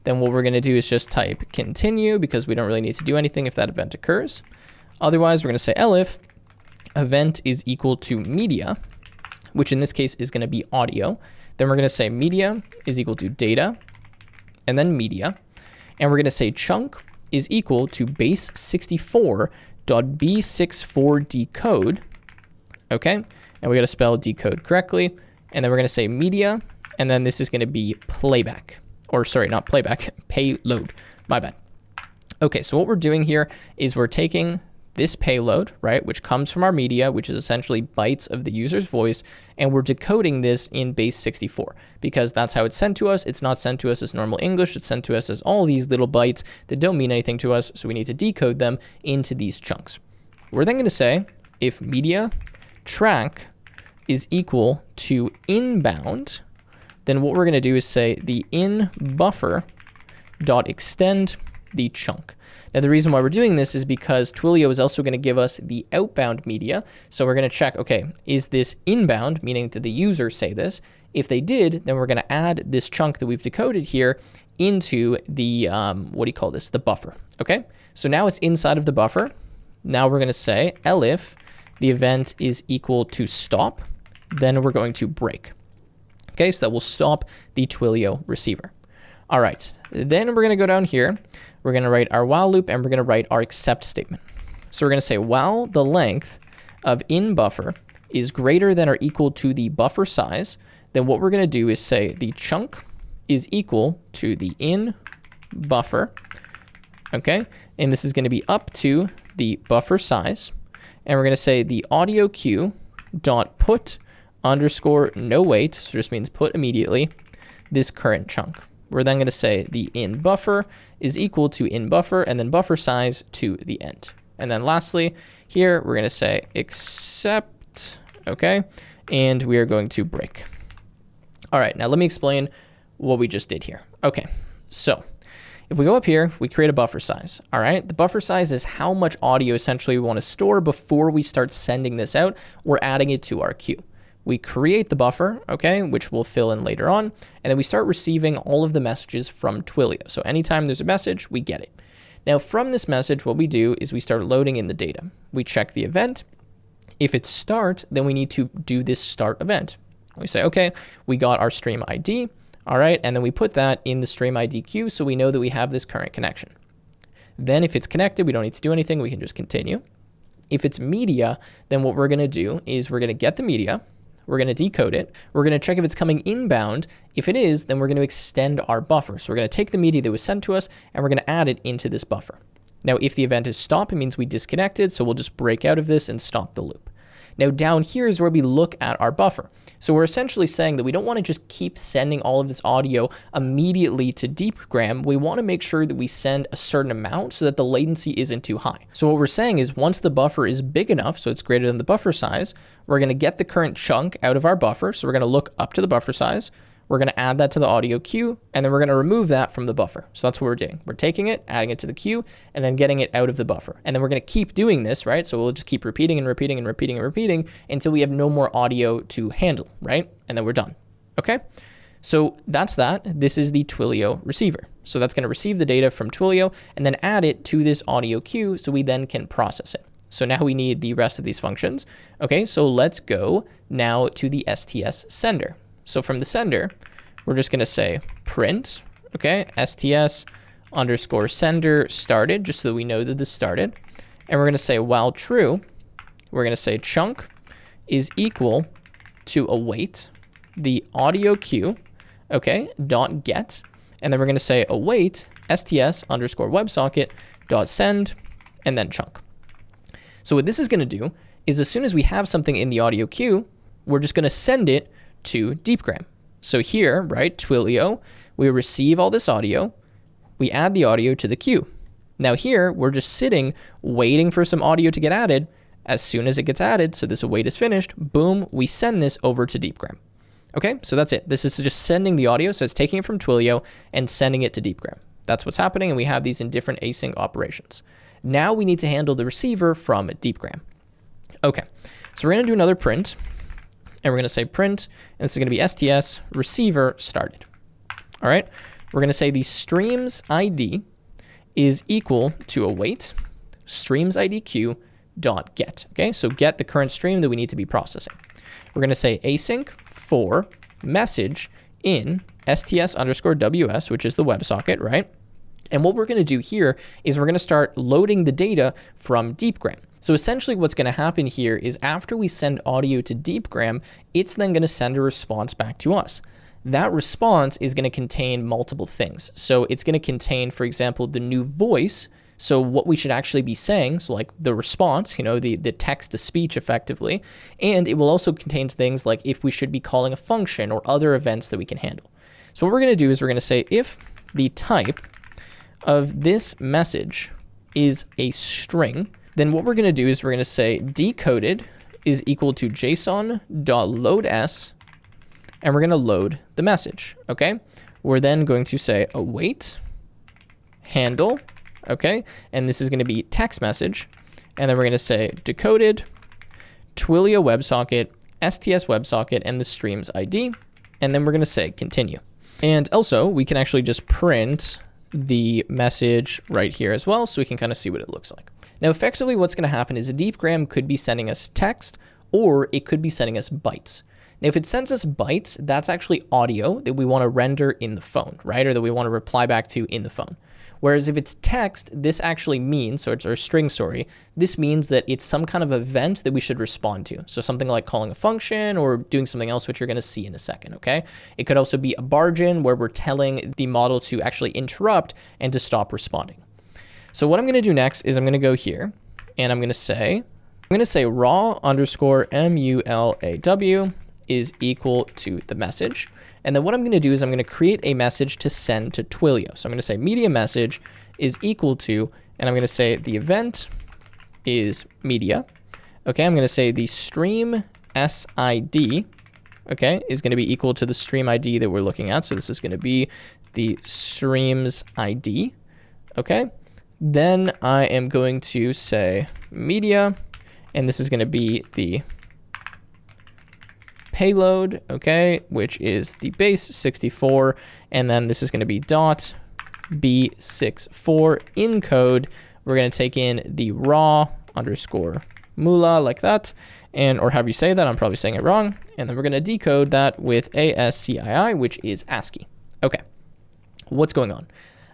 Then what we're going to do is just type continue, because we don't really need to do anything if that event occurs. Otherwise, we're going to say elif event is equal to media, which in this case is going to be audio. Then we're going to say media is equal to data and then media. And we're going to say chunk is equal to base64.b64 decode. Okay. And we got to spell decode correctly. And then we're going to say media, and then this is going to be playback, or sorry, not playback, payload. My bad. Okay, so what we're doing here is we're taking this payload, right, which comes from our media, which is essentially bytes of the user's voice, and we're decoding this in base64 because that's how it's sent to us. It's not sent to us as normal English. It's sent to us as all these little bytes that don't mean anything to us, so we need to decode them into these chunks. We're then going to say if media track is equal to inbound, then what we're going to do is say the in buffer dot extend the chunk. Now the reason why we're doing this is because Twilio is also going to give us the outbound media. So we're going to check, okay, is this inbound, meaning that the user say this? If they did, then we're going to add this chunk that we've decoded here into the, the buffer. Okay, so now it's inside of the buffer. Now we're going to say elif the event is equal to stop. Then we're going to break. Okay, so that will stop the Twilio receiver. All right, then we're going to go down here. we're going to write our while loop, and we're going to write our except statement. So we're going to say while the length of in buffer is greater than or equal to the buffer size, then what we're going to do is say the chunk is equal to the in buffer, okay? And this is going to be up to the buffer size. And we're going to say the audio queue dot put underscore no wait, so just means put immediately, this current chunk. We're then going to say the in buffer is equal to in buffer and then buffer size to the end. And then lastly, here we're going to say except, okay? And we are going to break. All right, now let me explain what we just did here. Okay, so if we go up here, we create a buffer size, all right? The buffer size is how much audio essentially we want to store before we start sending this out or adding it to our queue. We create the buffer, okay, which we'll fill in later on, and then we start receiving all of the messages from Twilio. So anytime there's a message, we get it. Now from this message, what we do is we start loading in the data. We check the event. If it's start, then we need to do this start event. We say, okay, we got our stream ID, all right, and then we put that in the stream ID queue so we know that we have this current connection. Then if it's connected, we don't need to do anything, we can just continue. If it's media, then what we're gonna do is we're gonna get the media, we're gonna decode it, we're gonna check if it's coming inbound. If it is, then we're gonna extend our buffer. So we're gonna take the media that was sent to us and we're gonna add it into this buffer. Now, if the event is stop, it means we disconnected, so we'll just break out of this and stop the loop. Now down here is where we look at our buffer. So we're essentially saying that we don't want to just keep sending all of this audio immediately to Deepgram. We want to make sure that we send a certain amount so that the latency isn't too high. So what we're saying is once the buffer is big enough, so it's greater than the buffer size, we're going to get the current chunk out of our buffer. So we're going to look up to the buffer size. We're going to add that to the audio queue, and then we're going to remove that from the buffer. So that's what we're doing. We're taking it, adding it to the queue, and then getting it out of the buffer. And then we're going to keep doing this, right? So we'll just keep repeating and repeating and repeating and repeating until we have no more audio to handle, right? And then we're done, okay? So that's that. This is the Twilio receiver. So that's going to receive the data from Twilio and then add it to this audio queue so we then can process it. So now we need the rest of these functions. Okay, so let's go now to the STS sender. So from the sender, we're just going to say print, okay, STS underscore sender started, just so that we know that this started. And we're going to say while true, we're going to say chunk is equal to await the audio queue, okay, dot get. And then we're going to say await STS underscore WebSocket dot send and then chunk. So what this is going to do is as soon as we have something in the audio queue, we're just going to send it to Deepgram. So here, right, Twilio, we receive all this audio, we add the audio to the queue. Now here, we're just sitting, waiting for some audio to get added. As soon as it gets added, so this await is finished, boom, we send this over to Deepgram. Okay, so that's it. This is just sending the audio, so it's taking it from Twilio and sending it to Deepgram. That's what's happening, and we have these in different async operations. Now we need to handle the receiver from Deepgram. Okay, so we're gonna do another print, and we're going to say print, and this is going to be STS receiver started. All right, we're going to say the streams ID is equal to await streams ID queue dot get. Okay, so get the current stream that we need to be processing. We're going to say async for message in STS underscore WS, which is the WebSocket, right? And what we're going to do here is we're going to start loading the data from Deepgram. So essentially what's going to happen here is after we send audio to Deepgram, it's then going to send a response back to us. That response is going to contain multiple things. So it's going to contain, for example, the new voice. So what we should actually be saying, so like the response, you know, the text to speech effectively. And it will also contain things like if we should be calling a function or other events that we can handle. So what we're going to do is we're going to say if the type of this message is a string, then what we're going to do is we're going to say decoded is equal to json.loads, and we're going to load the message, okay? We're then going to say await handle, okay? And this is going to be text message, and then we're going to say decoded Twilio WebSocket, STS WebSocket, and the streams ID, and then we're going to say continue. And also, we can actually just print the message right here as well, so we can kind of see what it looks like. Now, effectively, what's going to happen is a Deepgram could be sending us text, or it could be sending us bytes. Now, if it sends us bytes, that's actually audio that we want to render in the phone, right? Or that we want to reply back to in the phone. Whereas if it's text, this actually means, so it's our string, sorry, this means that it's some kind of event that we should respond to. So something like calling a function or doing something else, which you're going to see in a second, okay? It could also be a bargain where we're telling the model to actually interrupt and to stop responding. So what I'm going to do next is I'm going to go here and I'm going to say raw underscore MULAW is equal to the message. And then what I'm going to do is I'm going to create a message to send to Twilio. So I'm going to say media message is equal to, and I'm going to say the event is media. Okay, I'm going to say the stream SID, okay, is going to be equal to the stream ID that we're looking at. So this is going to be the stream's ID. Okay, then I am going to say media, and this is going to be the payload, okay, which is the base 64, and then this is going to be dot B64 encode. We're going to take in the raw underscore mula like that, and or however you say that, I'm probably saying it wrong, and then we're going to decode that with ASCII, which is ASCII. Okay, what's going on?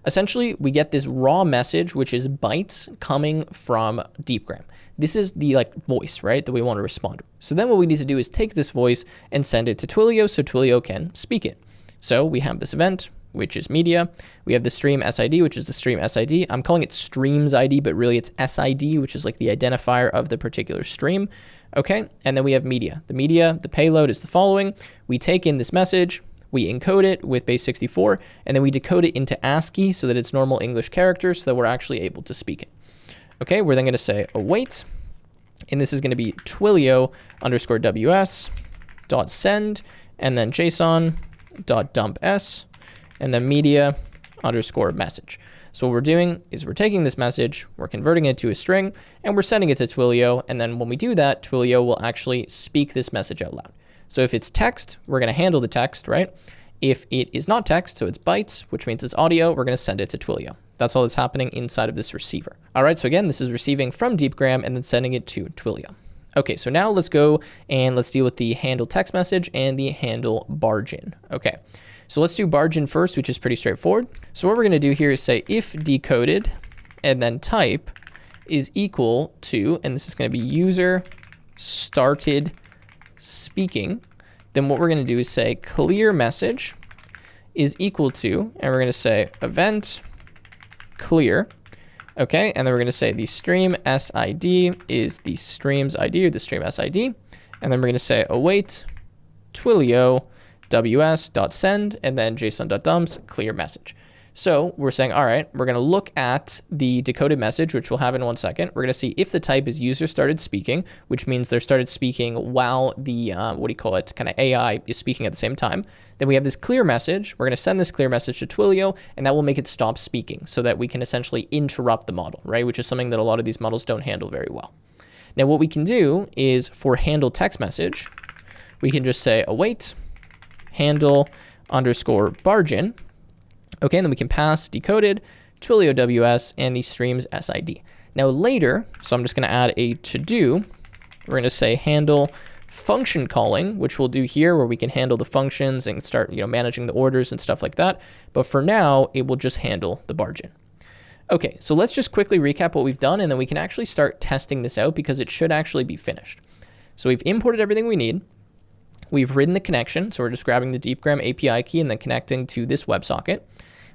Essentially, we get this raw message, which is bytes coming from Deepgram. This is the voice, right, that we want to respond to. So then what we need to do is take this voice and send it to Twilio so Twilio can speak it. So we have this event, which is media. We have the stream SID, which is the stream SID. I'm calling it streams ID, but really it's SID, which is like the identifier of the particular stream. Okay, and then we have media. The media, the payload is the following. We take in this message, we encode it with base 64, and then we decode it into ASCII so that it's normal English characters so that we're actually able to speak it. Okay, we're then going to say await, and this is going to be Twilio underscore WS dot send, and then JSON dot dump S, and then media underscore message. So what we're doing is we're taking this message, we're converting it to a string, and we're sending it to Twilio, and then when we do that, Twilio will actually speak this message out loud. So if it's text, we're going to handle the text, right? If it is not text, so it's bytes, which means it's audio, we're going to send it to Twilio. That's all that's happening inside of this receiver. All right, so again, this is receiving from Deepgram and then sending it to Twilio. Okay, so now let's go and let's deal with the handle text message and the handle bargain. Okay, so let's do bargain first, which is pretty straightforward. So what we're going to do here is say if decoded and then type is equal to, and this is going to be user started speaking, then what we're going to do is say clear message is equal to, and we're going to say event clear, okay, and then we're going to say the stream SID is the stream's ID or the stream SID, and then we're going to say await Twilio ws.send and then json.dumps clear message. So we're saying, all right, we're going to look at the decoded message, which will have in 1 second. We're going to see if the type is user started speaking, which means they started speaking while the, kind of AI is speaking at the same time. Then we have this clear message. We're going to send this clear message to Twilio, and that will make it stop speaking so that we can essentially interrupt the model, right? Which is something that a lot of these models don't handle very well. Now, what we can do is for handle text message, we can just say await handle underscore bargain. Okay, and then we can pass decoded, Twilio WS, and the stream's SID. Now later, so I'm just going to add a to-do. We're going to say handle function calling, which we'll do here where we can handle the functions and start managing the orders and stuff like that. But for now, it will just handle the bargain. Okay, so let's just quickly recap what we've done, and then we can actually start testing this out because it should actually be finished. So we've imported everything we need. We've written the connection, so we're just grabbing the Deepgram API key and then connecting to this WebSocket.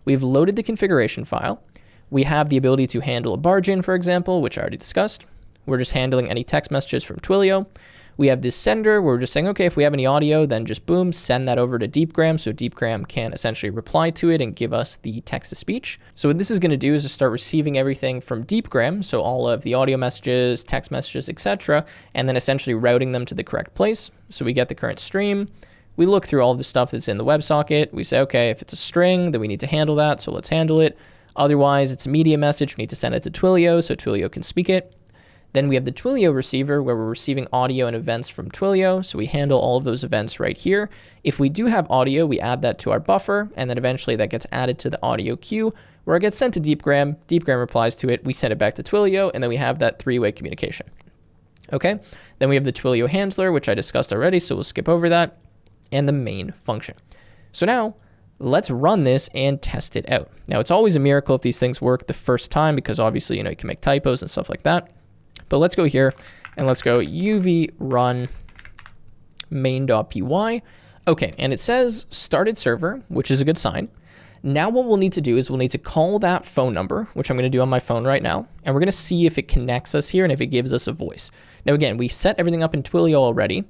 We've loaded the configuration file. We have the ability to handle a bargain, for example, which I already discussed. We're just handling any text messages from Twilio. We have this sender where we're just saying, okay, if we have any audio, then just boom, send that over to Deepgram so Deepgram can essentially reply to it and give us the text-to-speech. So what this is going to do is to start receiving everything from Deepgram, so all of the audio messages, text messages, etc., and then essentially routing them to the correct place. So we get the current stream. We look through all the stuff that's in the WebSocket. We say, okay, if it's a string, then we need to handle that, so let's handle it. Otherwise, it's a media message. We need to send it to Twilio so Twilio can speak it. Then we have the Twilio receiver where we're receiving audio and events from Twilio, so we handle all of those events right here. If we do have audio, we add that to our buffer, and then eventually that gets added to the audio queue, where it gets sent to Deepgram. Deepgram replies to it. We send it back to Twilio, and then we have that three-way communication. Okay, then we have the Twilio handler, which I discussed already, so we'll skip over that, and the main function. So now Let's run this and test it out. Now, it's always a miracle if these things work the first time because obviously, you can make typos and stuff like that. But let's go here and let's go uv run main.py. Okay, and it says started server, which is a good sign. Now what we'll need to do is we'll need to call that phone number, which I'm going to do on my phone right now. And we're going to see if it connects us here and if it gives us a voice. Now, again, we set everything up in Twilio already.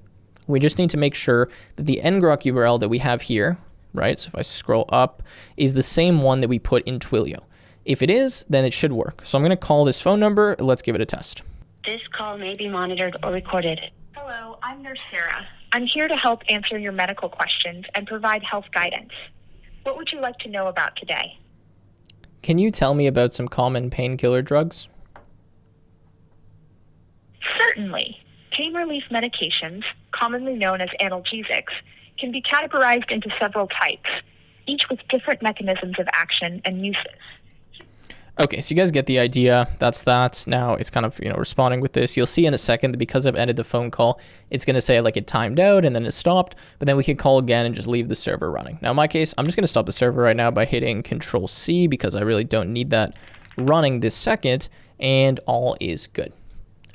We just need to make sure that the ngrok URL that we have here, right? So if I scroll up, is the same one that we put in Twilio. If it is, then it should work. So I'm going to call this phone number. Let's give it a test. This call may be monitored or recorded. Hello, I'm Nurse Sarah. I'm here to help answer your medical questions and provide health guidance. What would you like to know about today? Can you tell me about some common painkiller drugs? Certainly. Pain relief medications, commonly known as analgesics, can be categorized into several types, each with different mechanisms of action and uses. Okay, so you guys get the idea. That's that. Now it's kind of, responding with this. You'll see in a second that because I've ended the phone call, it's going to say like it timed out and then it stopped, but then we can call again and just leave the server running. Now in my case, I'm just going to stop the server right now by hitting Control C because I really don't need that running this second, and all is good.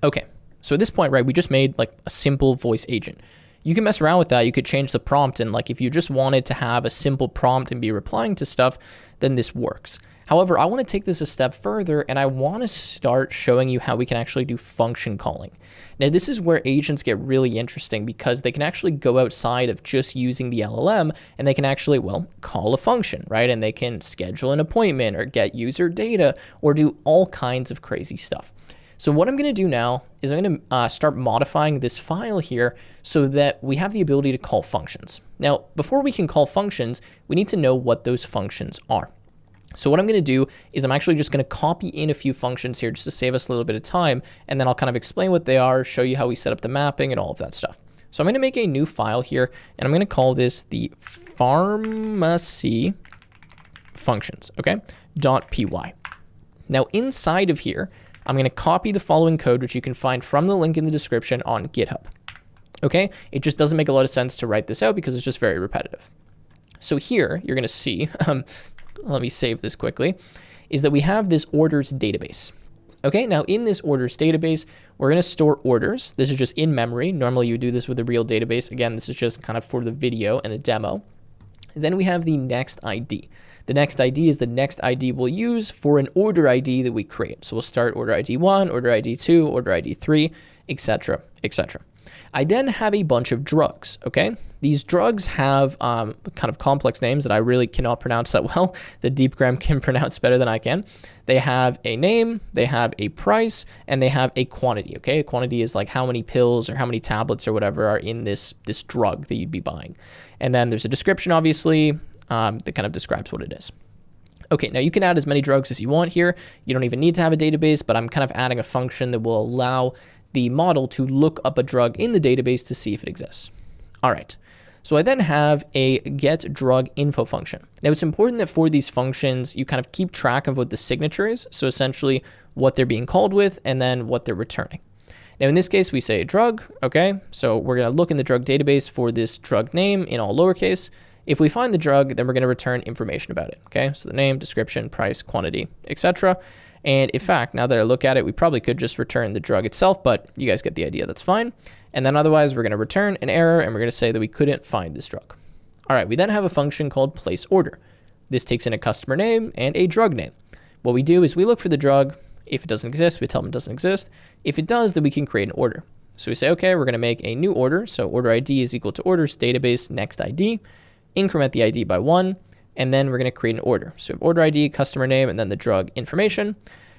Okay, so at this point, right, we just made like a simple voice agent. You can mess around with that. You could change the prompt, and like if you just wanted to have a simple prompt and be replying to stuff, then this works. However, I want to take this a step further, and I want to start showing you how we can actually do function calling. Now, this is where agents get really interesting because they can actually go outside of just using the LLM, and they can actually, call a function, right? And they can schedule an appointment or get user data or do all kinds of crazy stuff. So what I'm going to do now is I'm going to start modifying this file here so that we have the ability to call functions. Now, before we can call functions, we need to know what those functions are. So what I'm going to do is I'm actually just going to copy in a few functions here just to save us a little bit of time, and then I'll kind of explain what they are, show you how we set up the mapping and all of that stuff. So I'm going to make a new file here, and I'm going to call this the pharmacy functions, okay, .py. Now inside of here, I'm going to copy the following code, which you can find from the link in the description on GitHub. Okay, it just doesn't make a lot of sense to write this out because it's just very repetitive. So here you're going to see, let me save this quickly, is that we have this orders database. Okay, now in this orders database, we're going to store orders. This is just in memory. Normally you would do this with a real database. Again, this is just kind of for the video and a demo. Then we have the next ID. The next ID is the next ID we'll use for an order ID that we create. So we'll start order ID 1, order ID 2, order ID 3, etc., etc. I then have a bunch of drugs, okay? These drugs have kind of complex names that I really cannot pronounce that well, that Deepgram can pronounce better than I can. They have a name, they have a price, and they have a quantity, okay? A quantity is like how many pills or how many tablets or whatever are in this drug that you'd be buying. And then there's a description, obviously, that kind of describes what it is. Okay, now you can add as many drugs as you want here. You don't even need to have a database, but I'm kind of adding a function that will allow the model to look up a drug in the database to see if it exists. All right, so I then have a get drug info function. Now it's important that for these functions, you kind of keep track of what the signature is. So essentially what they're being called with and then what they're returning. Now in this case, we say drug, okay? So we're gonna look in the drug database for this drug name in all lowercase. If we find the drug, then we're going to return information about it, okay? So the name, description, price, quantity, etc. And in fact, now that I look at it, we probably could just return the drug itself, but you guys get the idea, that's fine. And then otherwise, we're going to return an error, and we're going to say that we couldn't find this drug. All right, we then have a function called place order. This takes in a customer name and a drug name. What we do is we look for the drug. If it doesn't exist, we tell them it doesn't exist. If it does, then we can create an order. So we say, okay, we're going to make a new order. So order ID is equal to orders database next ID. Increment the ID by 1, and then we're going to create an order. So we have order ID, customer name, and then the drug information.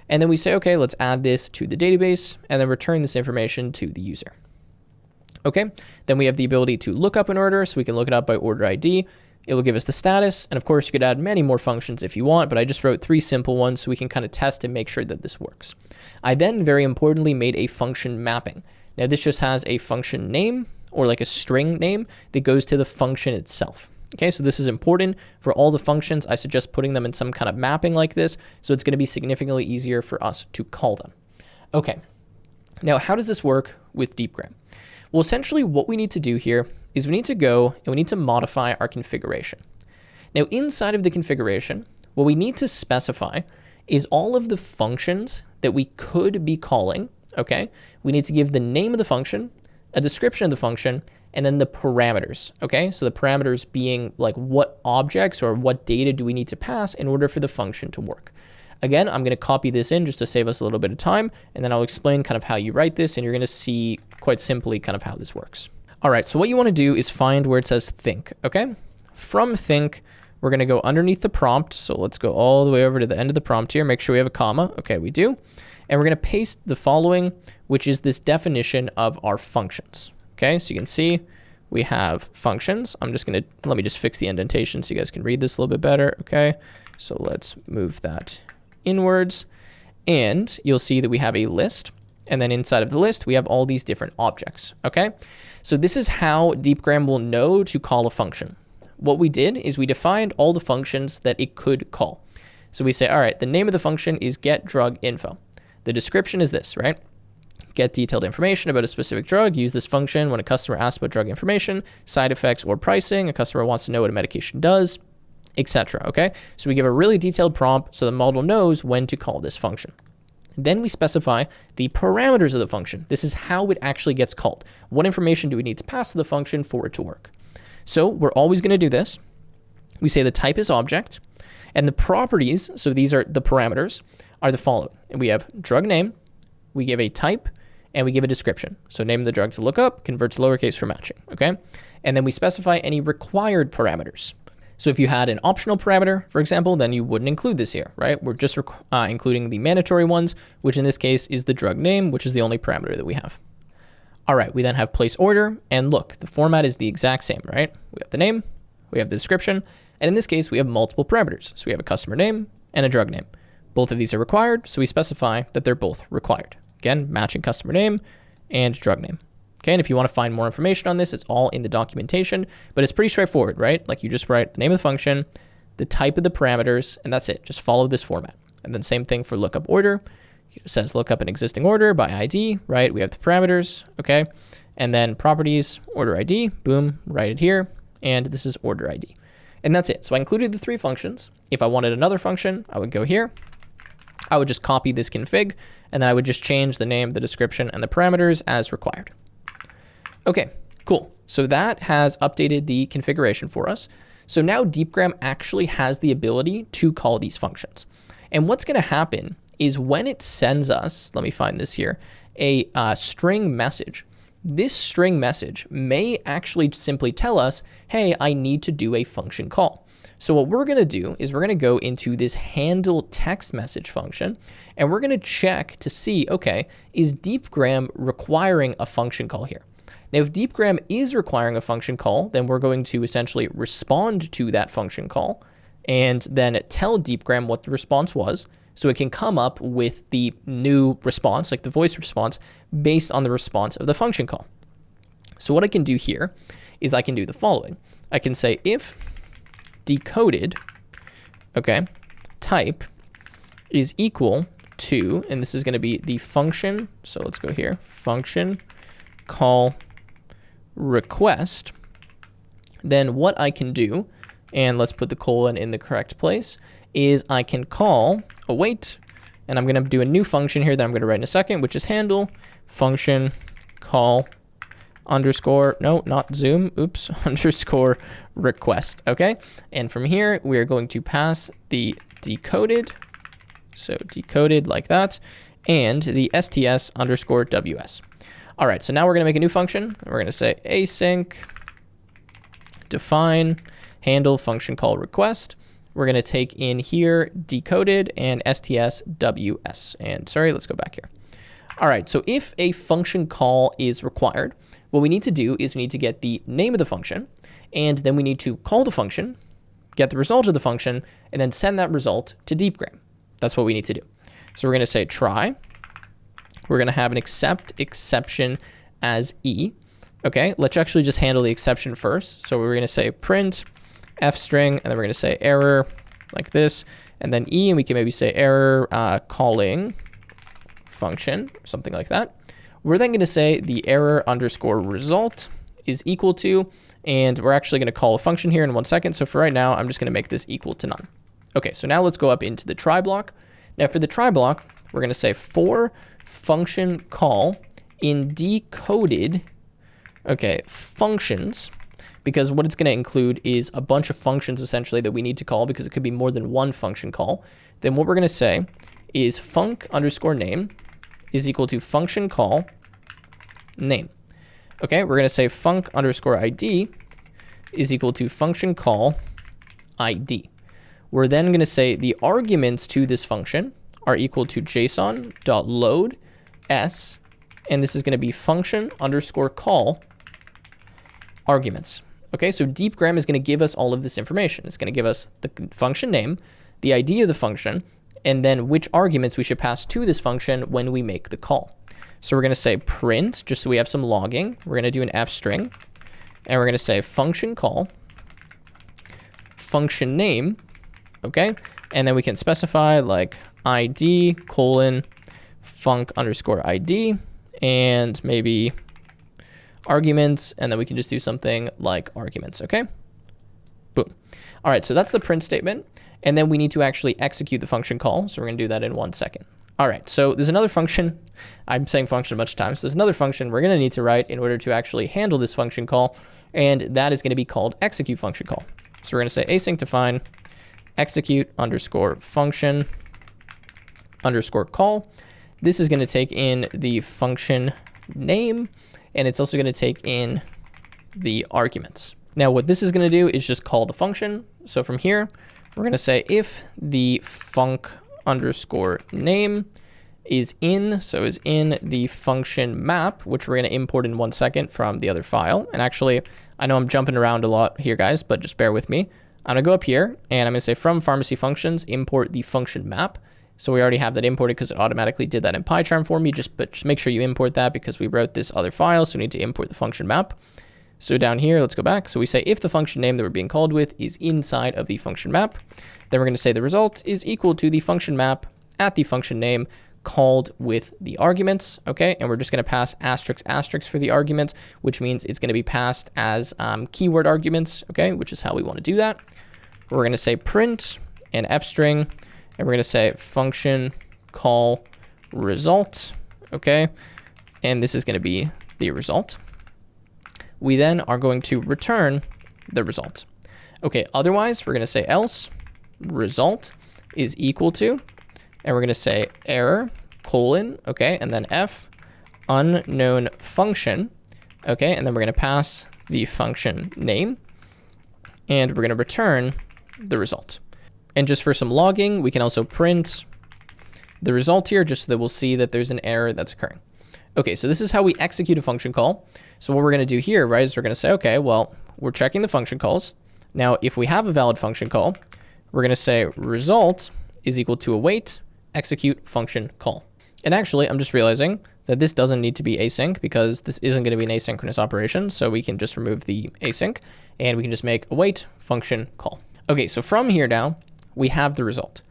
And then we say, okay, let's add this to the database, and then return this information to the user. Okay, then we have the ability to look up an order, so we can look it up by order ID. It will give us the status, and of course, you could add many more functions if you want, but I just wrote 3 simple ones so we can kind of test and make sure that this works. I then, very importantly, made a function mapping. Now, this just has a function name, or like a string name, that goes to the function itself. Okay, so this is important for all the functions. I suggest putting them in some kind of mapping like this, so it's going to be significantly easier for us to call them. Okay, now how does this work with Deepgram? Well, essentially what we need to do here is we need to go and we need to modify our configuration. Now, inside of the configuration, what we need to specify is all of the functions that we could be calling, okay? We need to give the name of the function, a description of the function, and then the parameters, okay? So the parameters being like what objects or what data do we need to pass in order for the function to work. Again, I'm going to copy this in just to save us a little bit of time, and then I'll explain kind of how you write this, and you're going to see quite simply kind of how this works. All right, so what you want to do is find where it says think, okay? From think, we're going to go underneath the prompt. So let's go all the way over to the end of the prompt here. Make sure we have a comma. Okay, we do. And we're going to paste the following, which is this definition of our functions. Okay, so you can see we have functions. I'm just going to, let me just fix the indentation so you guys can read this a little bit better. Okay, so let's move that inwards. And you'll see that we have a list. And then inside of the list, we have all these different objects. Okay, so this is how Deepgram will know to call a function. What we did is we defined all the functions that it could call. So we say, all right, the name of the function is get drug info. The description is this, right? Get detailed information about a specific drug. Use this function when a customer asks about drug information, side effects, or pricing. A customer wants to know what a medication does, etc. Okay, so we give a really detailed prompt so the model knows when to call this function. Then we specify the parameters of the function. This is how it actually gets called. What information do we need to pass to the function for it to work? So we're always going to do this. We say the type is object, and the properties, so these are the parameters, are the following. We have drug name, we give a type, and we give a description. So name of the drug to look up, convert to lowercase for matching, okay? And then we specify any required parameters. So if you had an optional parameter, for example, then you wouldn't include this here, right? We're just including the mandatory ones, which in this case is the drug name, which is the only parameter that we have. All right, we then have place order, and look, the format is the exact same, right? We have the name, we have the description, and in this case, we have multiple parameters. So we have a customer name and a drug name. Both of these are required, so we specify that they're both required. Again, matching customer name and drug name. Okay, and if you want to find more information on this, it's all in the documentation, but it's pretty straightforward, right? Like you just write the name of the function, the type of the parameters, and that's it. Just follow this format. And then same thing for lookup order. It says look up an existing order by ID, right? We have the parameters, okay? And then properties, order ID, boom, write it here. And this is order ID. And that's it. So I included the three functions. If I wanted another function, I would go here. I would just copy this config, and then I would just change the name, the description, and the parameters as required. Okay, cool. So that has updated the configuration for us. So now Deepgram actually has the ability to call these functions. And what's going to happen is when it sends us, let me find this here, a string message. This string message may actually simply tell us, hey, I need to do a function call. So what we're going to do is we're going to go into this handle text message function, and we're going to check to see, okay, is Deepgram requiring a function call here? Now, if Deepgram is requiring a function call, then we're going to essentially respond to that function call and then tell Deepgram what the response was, so it can come up with the new response, like the voice response, based on the response of the function call. So what I can do here is I can do the following. I can say if decoded, okay, type is equal to, and this is going to be the function, so let's go here, function call request, then what I can do, and let's put the colon in the correct place, is I can call await, and I'm going to do a new function here that I'm going to write in a second, which is handle function call underscore, no, not zoom, oops, underscore request, okay? And from here, we are going to pass the decoded, so decoded like that, and the sts underscore ws. All right, so now we're going to make a new function. We're going to say async define handle function call request. We're going to take in here decoded and STSWS. And sorry, let's go back here. All right, so if a function call is required, what we need to do is we need to get the name of the function, and then we need to call the function, get the result of the function, and then send that result to Deepgram. That's what we need to do. So we're going to say try. We're going to have an accept exception as E. Okay, let's actually just handle the exception first. So we're going to say print f string, and then we're going to say error like this, and then E, and we can maybe say error calling function, or something like that. We're then going to say the error underscore result is equal to, And we're actually going to call a function here in 1 second. So for right now, I'm just going to make this equal to none. Okay, so now let's go up into the try block. Now for the try block, we're going to say for function call in decoded, okay, functions, because what it's going to include is a bunch of functions essentially that we need to call because it could be more than one function call. Then what we're going to say is func underscore name is equal to function call name. Okay, we're going to say func underscore ID is equal to function call ID. We're then going to say the arguments to this function are equal to json.load s, and this is going to be function underscore call arguments. Okay, so Deepgram is going to give us all of this information. It's going to give us the function name, the ID of the function, and then which arguments we should pass to this function when we make the call. So we're going to say print, just so we have some logging. We're going to do an f string, and we're going to say function call, function name, okay? And then we can specify like ID colon func underscore ID, and maybe arguments, and then we can just do something like arguments, okay? Boom. All right, so that's the print statement. And then we need to actually execute the function call. So we're going to do that in 1 second. All right, so there's another function. I'm saying function a bunch of times. So there's another function we're going to need to write in order to actually handle this function call. And that is going to be called execute function call. So we're going to say async define execute underscore function underscore call. This is going to take in the function name, and it's also going to take in the arguments. Now what this is going to do is just call the function. So from here, we're going to say if the func underscore name is in, so is in the function map, which we're going to import in 1 second from the other file. And actually, I know I'm jumping around a lot here, guys, but just bear with me. I'm going to go up here, and I'm going to say from pharmacy functions, import the function map. So we already have that imported because it automatically did that in PyCharm for me, but just make sure you import that because we wrote this other file, so we need to import the function map. So down here, let's go back. So we say if the function name that we're being called with is inside of the function map, then we're going to say the result is equal to the function map at the function name called with the arguments, okay? And we're just going to pass asterisk asterisk for the arguments, which means it's going to be passed as keyword arguments, okay? Which is how we want to do that. We're going to say print and f string, and we're going to say function call result, okay? And this is going to be the result. We then are going to return the result. Okay, otherwise, we're going to say else result is equal to, and we're going to say error colon, okay, and then f unknown function, okay, and then we're going to pass the function name, and we're going to return the result. And just for some logging, we can also print the result here just so that we'll see that there's an error that's occurring. Okay, so this is how we execute a function call. So what we're going to do here, right, is we're going to say, okay, well, we're checking the function calls. Now, if we have a valid function call, we're going to say result is equal to await execute function call. And actually, I'm just realizing that this doesn't need to be async because this isn't going to be an asynchronous operation. So we can just remove the async and we can just make await function call. Okay, so from here now, we have the result.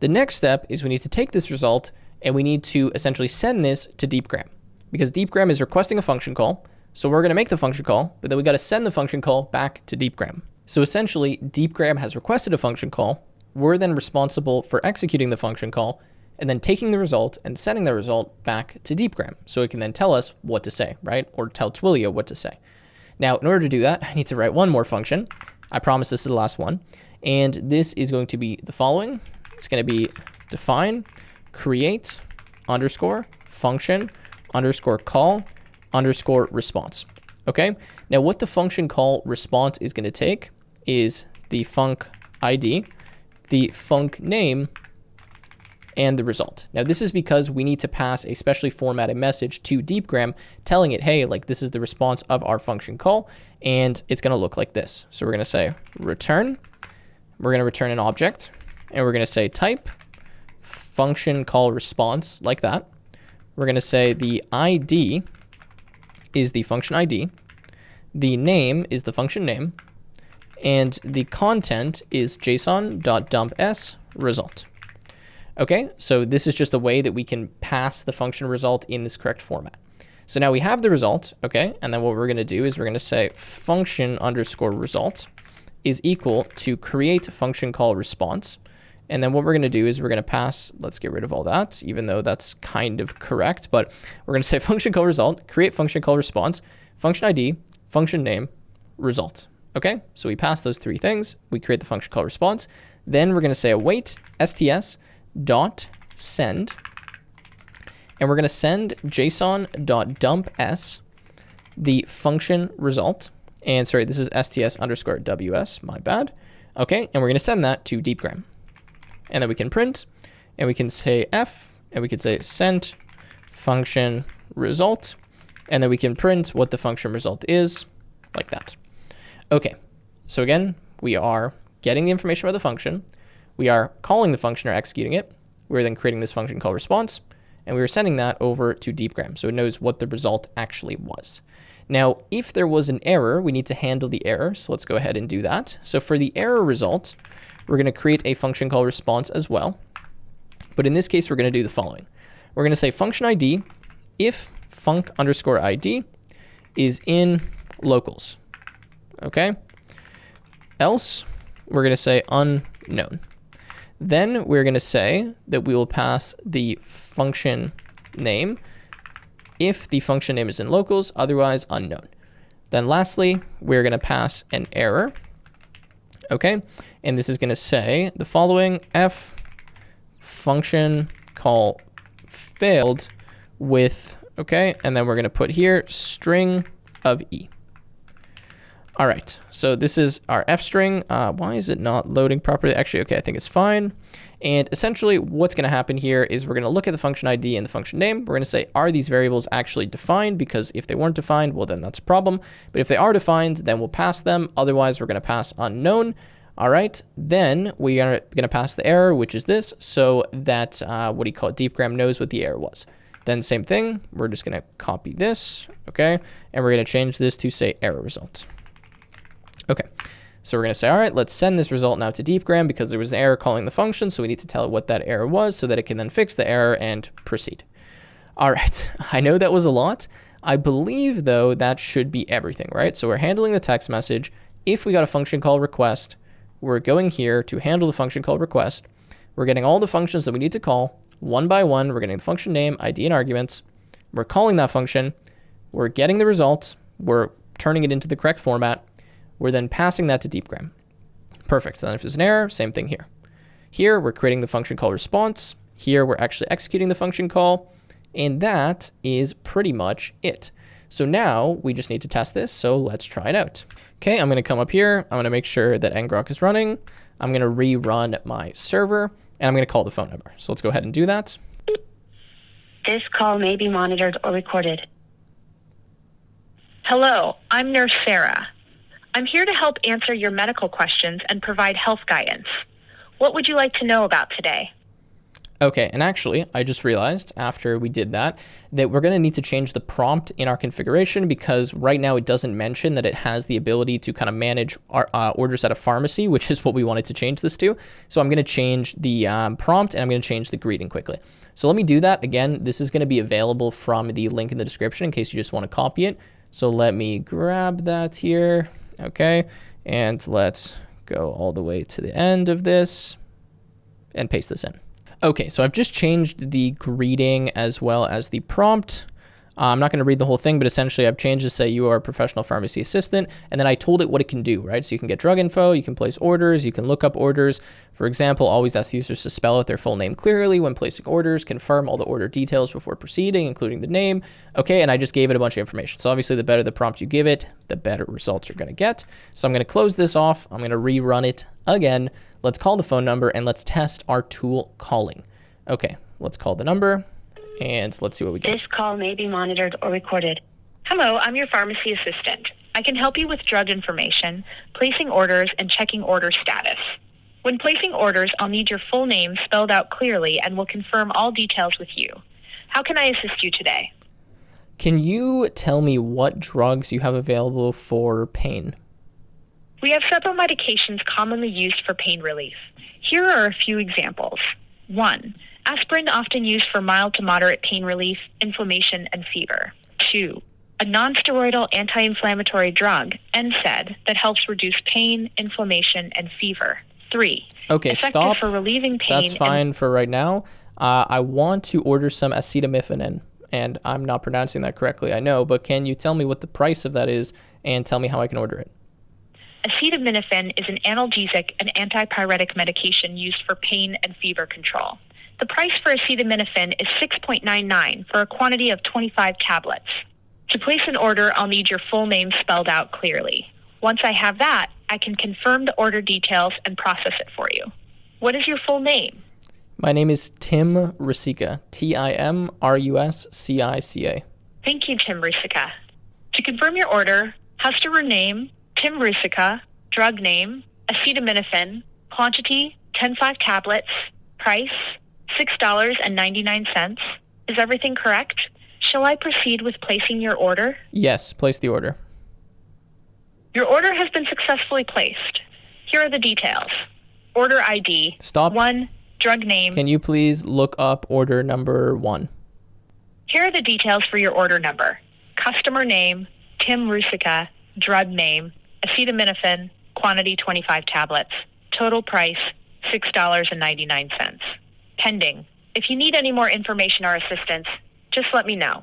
The next step is we need to take this result and we need to essentially send this to Deepgram because Deepgram is requesting a function call. So we're going to make the function call, but then we got to send the function call back to Deepgram. So essentially, Deepgram has requested a function call. We're then responsible for executing the function call and then taking the result and sending the result back to Deepgram so it can then tell us what to say, right? Or tell Twilio what to say. Now, in order to do that, I need to write one more function. I promise this is the last one. And this is going to be the following. It's going to be define create underscore function underscore call underscore response. Okay. Now what the function call response is going to take is the func ID, the func name, and the result. Now this is because we need to pass a specially formatted message to Deepgram telling it, hey, like this is the response of our function call, and it's going to look like this. So we're going to say return. We're going to return an object, and we're going to say type function call response like that. We're going to say the ID is the function ID, the name is the function name, and the content is json.dump_s result. Okay, so this is just a way that we can pass the function result in this correct format. So now we have the result, okay? And then what we're going to do is we're going to say function underscore result is equal to create function call response. And then what we're going to do is we're going to pass, let's get rid of all that, even though that's kind of correct, but we're going to say function call result, create function call response, function ID, function name, result. Okay, so we pass those three things. We create the function call response. Then we're going to say await sts dot send, and we're going to send json.dump_s the function result. And sorry, this is sts underscore ws, my bad. Okay, and we're going to send that to Deepgram. And then we can print, and we can say f, and we can say sent function result, and then we can print what the function result is, like that. Okay, so again, we are getting the information about the function, we are calling the function or executing it, we're then creating this function call response, and we are sending that over to Deepgram, so it knows what the result actually was. Now, if there was an error, we need to handle the error, so let's go ahead and do that. So for the error result, we're going to create a function call response as well, but in this case, we're going to do the following. We're going to say function ID if func underscore ID is in locals. Okay, else we're going to say unknown. Then we're going to say that we will pass the function name if the function name is in locals, otherwise unknown. Then lastly, we're going to pass an error. Okay, and this is going to say the following: f function call failed with, okay, and then we're going to put here string of e. All right, so this is our f string. Why is it not loading properly? Actually, okay, I think it's fine. And essentially what's going to happen here is we're going to look at the function ID and the function name. We're going to say, are these variables actually defined? Because if they weren't defined, well, then that's a problem. But if they are defined, then we'll pass them. Otherwise, we're going to pass unknown. All right, then we are going to pass the error, which is this, so that, Deepgram knows what the error was. Then same thing, we're just going to copy this, okay? And we're going to change this to say error result. Okay, so we're going to say, all right, let's send this result now to Deepgram because there was an error calling the function, so we need to tell it what that error was so that it can then fix the error and proceed. All right, I know that was a lot. I believe, though, that should be everything, right? So we're handling the text message. If we got a function call request, we're going here to handle the function call request. We're getting all the functions that we need to call one by one. We're getting the function name, ID, and arguments. We're calling that function. We're getting the result. We're turning it into the correct format. We're then passing that to Deepgram. Perfect. So then if there's an error, same thing here. Here, we're creating the function call response. Here, we're actually executing the function call. And that is pretty much it. So now we just need to test this. So let's try it out. Okay, I'm going to come up here. I'm going to make sure that ngrok is running. I'm going to rerun my server, and I'm going to call the phone number. So let's go ahead and do that. This call may be monitored or recorded. Hello, I'm Nurse Sarah. I'm here to help answer your medical questions and provide health guidance. What would you like to know about today? Okay, and actually, I just realized after we did that we're going to need to change the prompt in our configuration because right now it doesn't mention that it has the ability to kind of manage our orders at a pharmacy, which is what we wanted to change this to. So I'm going to change the prompt and I'm going to change the greeting quickly. So let me do that. Again, this is going to be available from the link in the description in case you just want to copy it. So let me grab that here. Okay, and let's go all the way to the end of this and paste this in. Okay, so I've just changed the greeting as well as the prompt. I'm not going to read the whole thing, but essentially I've changed to say you are a professional pharmacy assistant, and then I told it what it can do, right? So you can get drug info, you can place orders, you can look up orders. For example, always ask users to spell out their full name clearly when placing orders, confirm all the order details before proceeding, including the name. Okay, and I just gave it a bunch of information. So obviously the better the prompt you give it, the better results you're going to get. So I'm going to close this off. I'm going to rerun it again. Let's call the phone number and let's test our tool calling. Okay, let's call the number. And let's see what we get. This call may be monitored or recorded. Hello, I'm your pharmacy assistant. I can help you with drug information, placing orders, and checking order status. When placing orders, I'll need your full name spelled out clearly and will confirm all details with you. How can I assist you today? Can you tell me what drugs you have available for pain? We have several medications commonly used for pain relief. Here are a few examples. 1. Aspirin, often used for mild to moderate pain relief, inflammation, and fever. 2, a nonsteroidal anti-inflammatory drug, NSAID, that helps reduce pain, inflammation, and fever. 3, Okay, effective stop. for relieving pain. That's fine for right now. I want to order some acetaminophen, and I'm not pronouncing that correctly, I know, but can you tell me what the price of that is and tell me how I can order it? Acetaminophen is an analgesic and antipyretic medication used for pain and fever control. The price for acetaminophen is $6.99 for a quantity of 25 tablets. To place an order, I'll need your full name spelled out clearly. Once I have that, I can confirm the order details and process it for you. What is your full name? My name is Tim Rusica, Timruscica. Thank you, Tim Rusica. To confirm your order, customer name, Tim Rusica, drug name, acetaminophen, quantity, 10 tablets, price, $6.99. Is everything correct? Shall I proceed with placing your order? Yes, place the order. Your order has been successfully placed. Here are the details. Order ID. Stop. 1, drug name. Can you please look up order number 1? Here are the details for your order number. Customer name, Tim Rusica, drug name, acetaminophen, quantity 25 tablets. Total price, $6.99. Pending. If you need any more information or assistance, just let me know.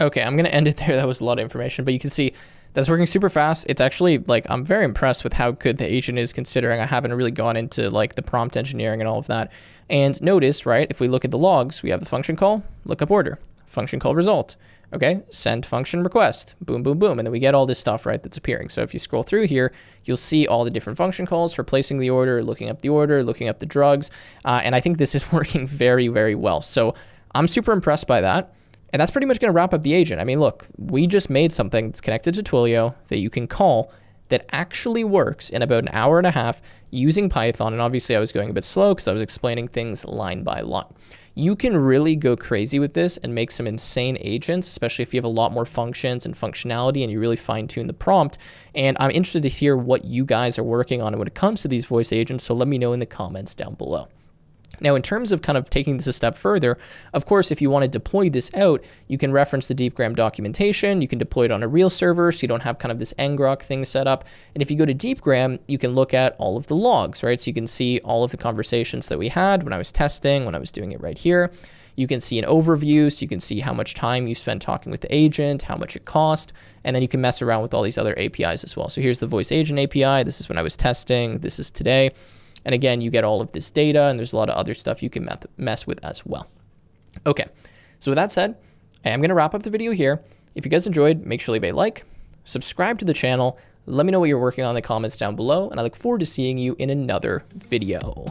Okay, I'm going to end it there. That was a lot of information, but you can see that's working super fast. It's actually like, I'm very impressed with how good the agent is, considering I haven't really gone into like the prompt engineering and all of that. And notice, right, if we look at the logs, we have the function call, lookup order, function call result. Okay, send function request, boom, boom, boom. And then we get all this stuff, right, that's appearing. So if you scroll through here, you'll see all the different function calls for placing the order, looking up the drugs. And I think this is working very, very well. So I'm super impressed by that. And that's pretty much going to wrap up the agent. I mean, look, we just made something that's connected to Twilio that you can call that actually works in about an hour and a half using Python. And obviously I was going a bit slow because I was explaining things line by line. You can really go crazy with this and make some insane agents, especially if you have a lot more functions and functionality and you really fine tune the prompt. And I'm interested to hear what you guys are working on when it comes to these voice agents. So let me know in the comments down below. Now, in terms of kind of taking this a step further, of course, if you want to deploy this out, you can reference the Deepgram documentation. You can deploy it on a real server, so you don't have kind of this ngrok thing set up. And if you go to Deepgram, you can look at all of the logs, right? So you can see all of the conversations that we had when I was testing, when I was doing it right here. You can see an overview, so you can see how much time you spent talking with the agent, how much it cost, and then you can mess around with all these other APIs as well. So here's the voice agent API. This is when I was testing. This is today. And again, you get all of this data, and there's a lot of other stuff you can mess with as well. Okay, so with that said, I am going to wrap up the video here. If you guys enjoyed, make sure to leave a like, subscribe to the channel, let me know what you're working on in the comments down below, and I look forward to seeing you in another video.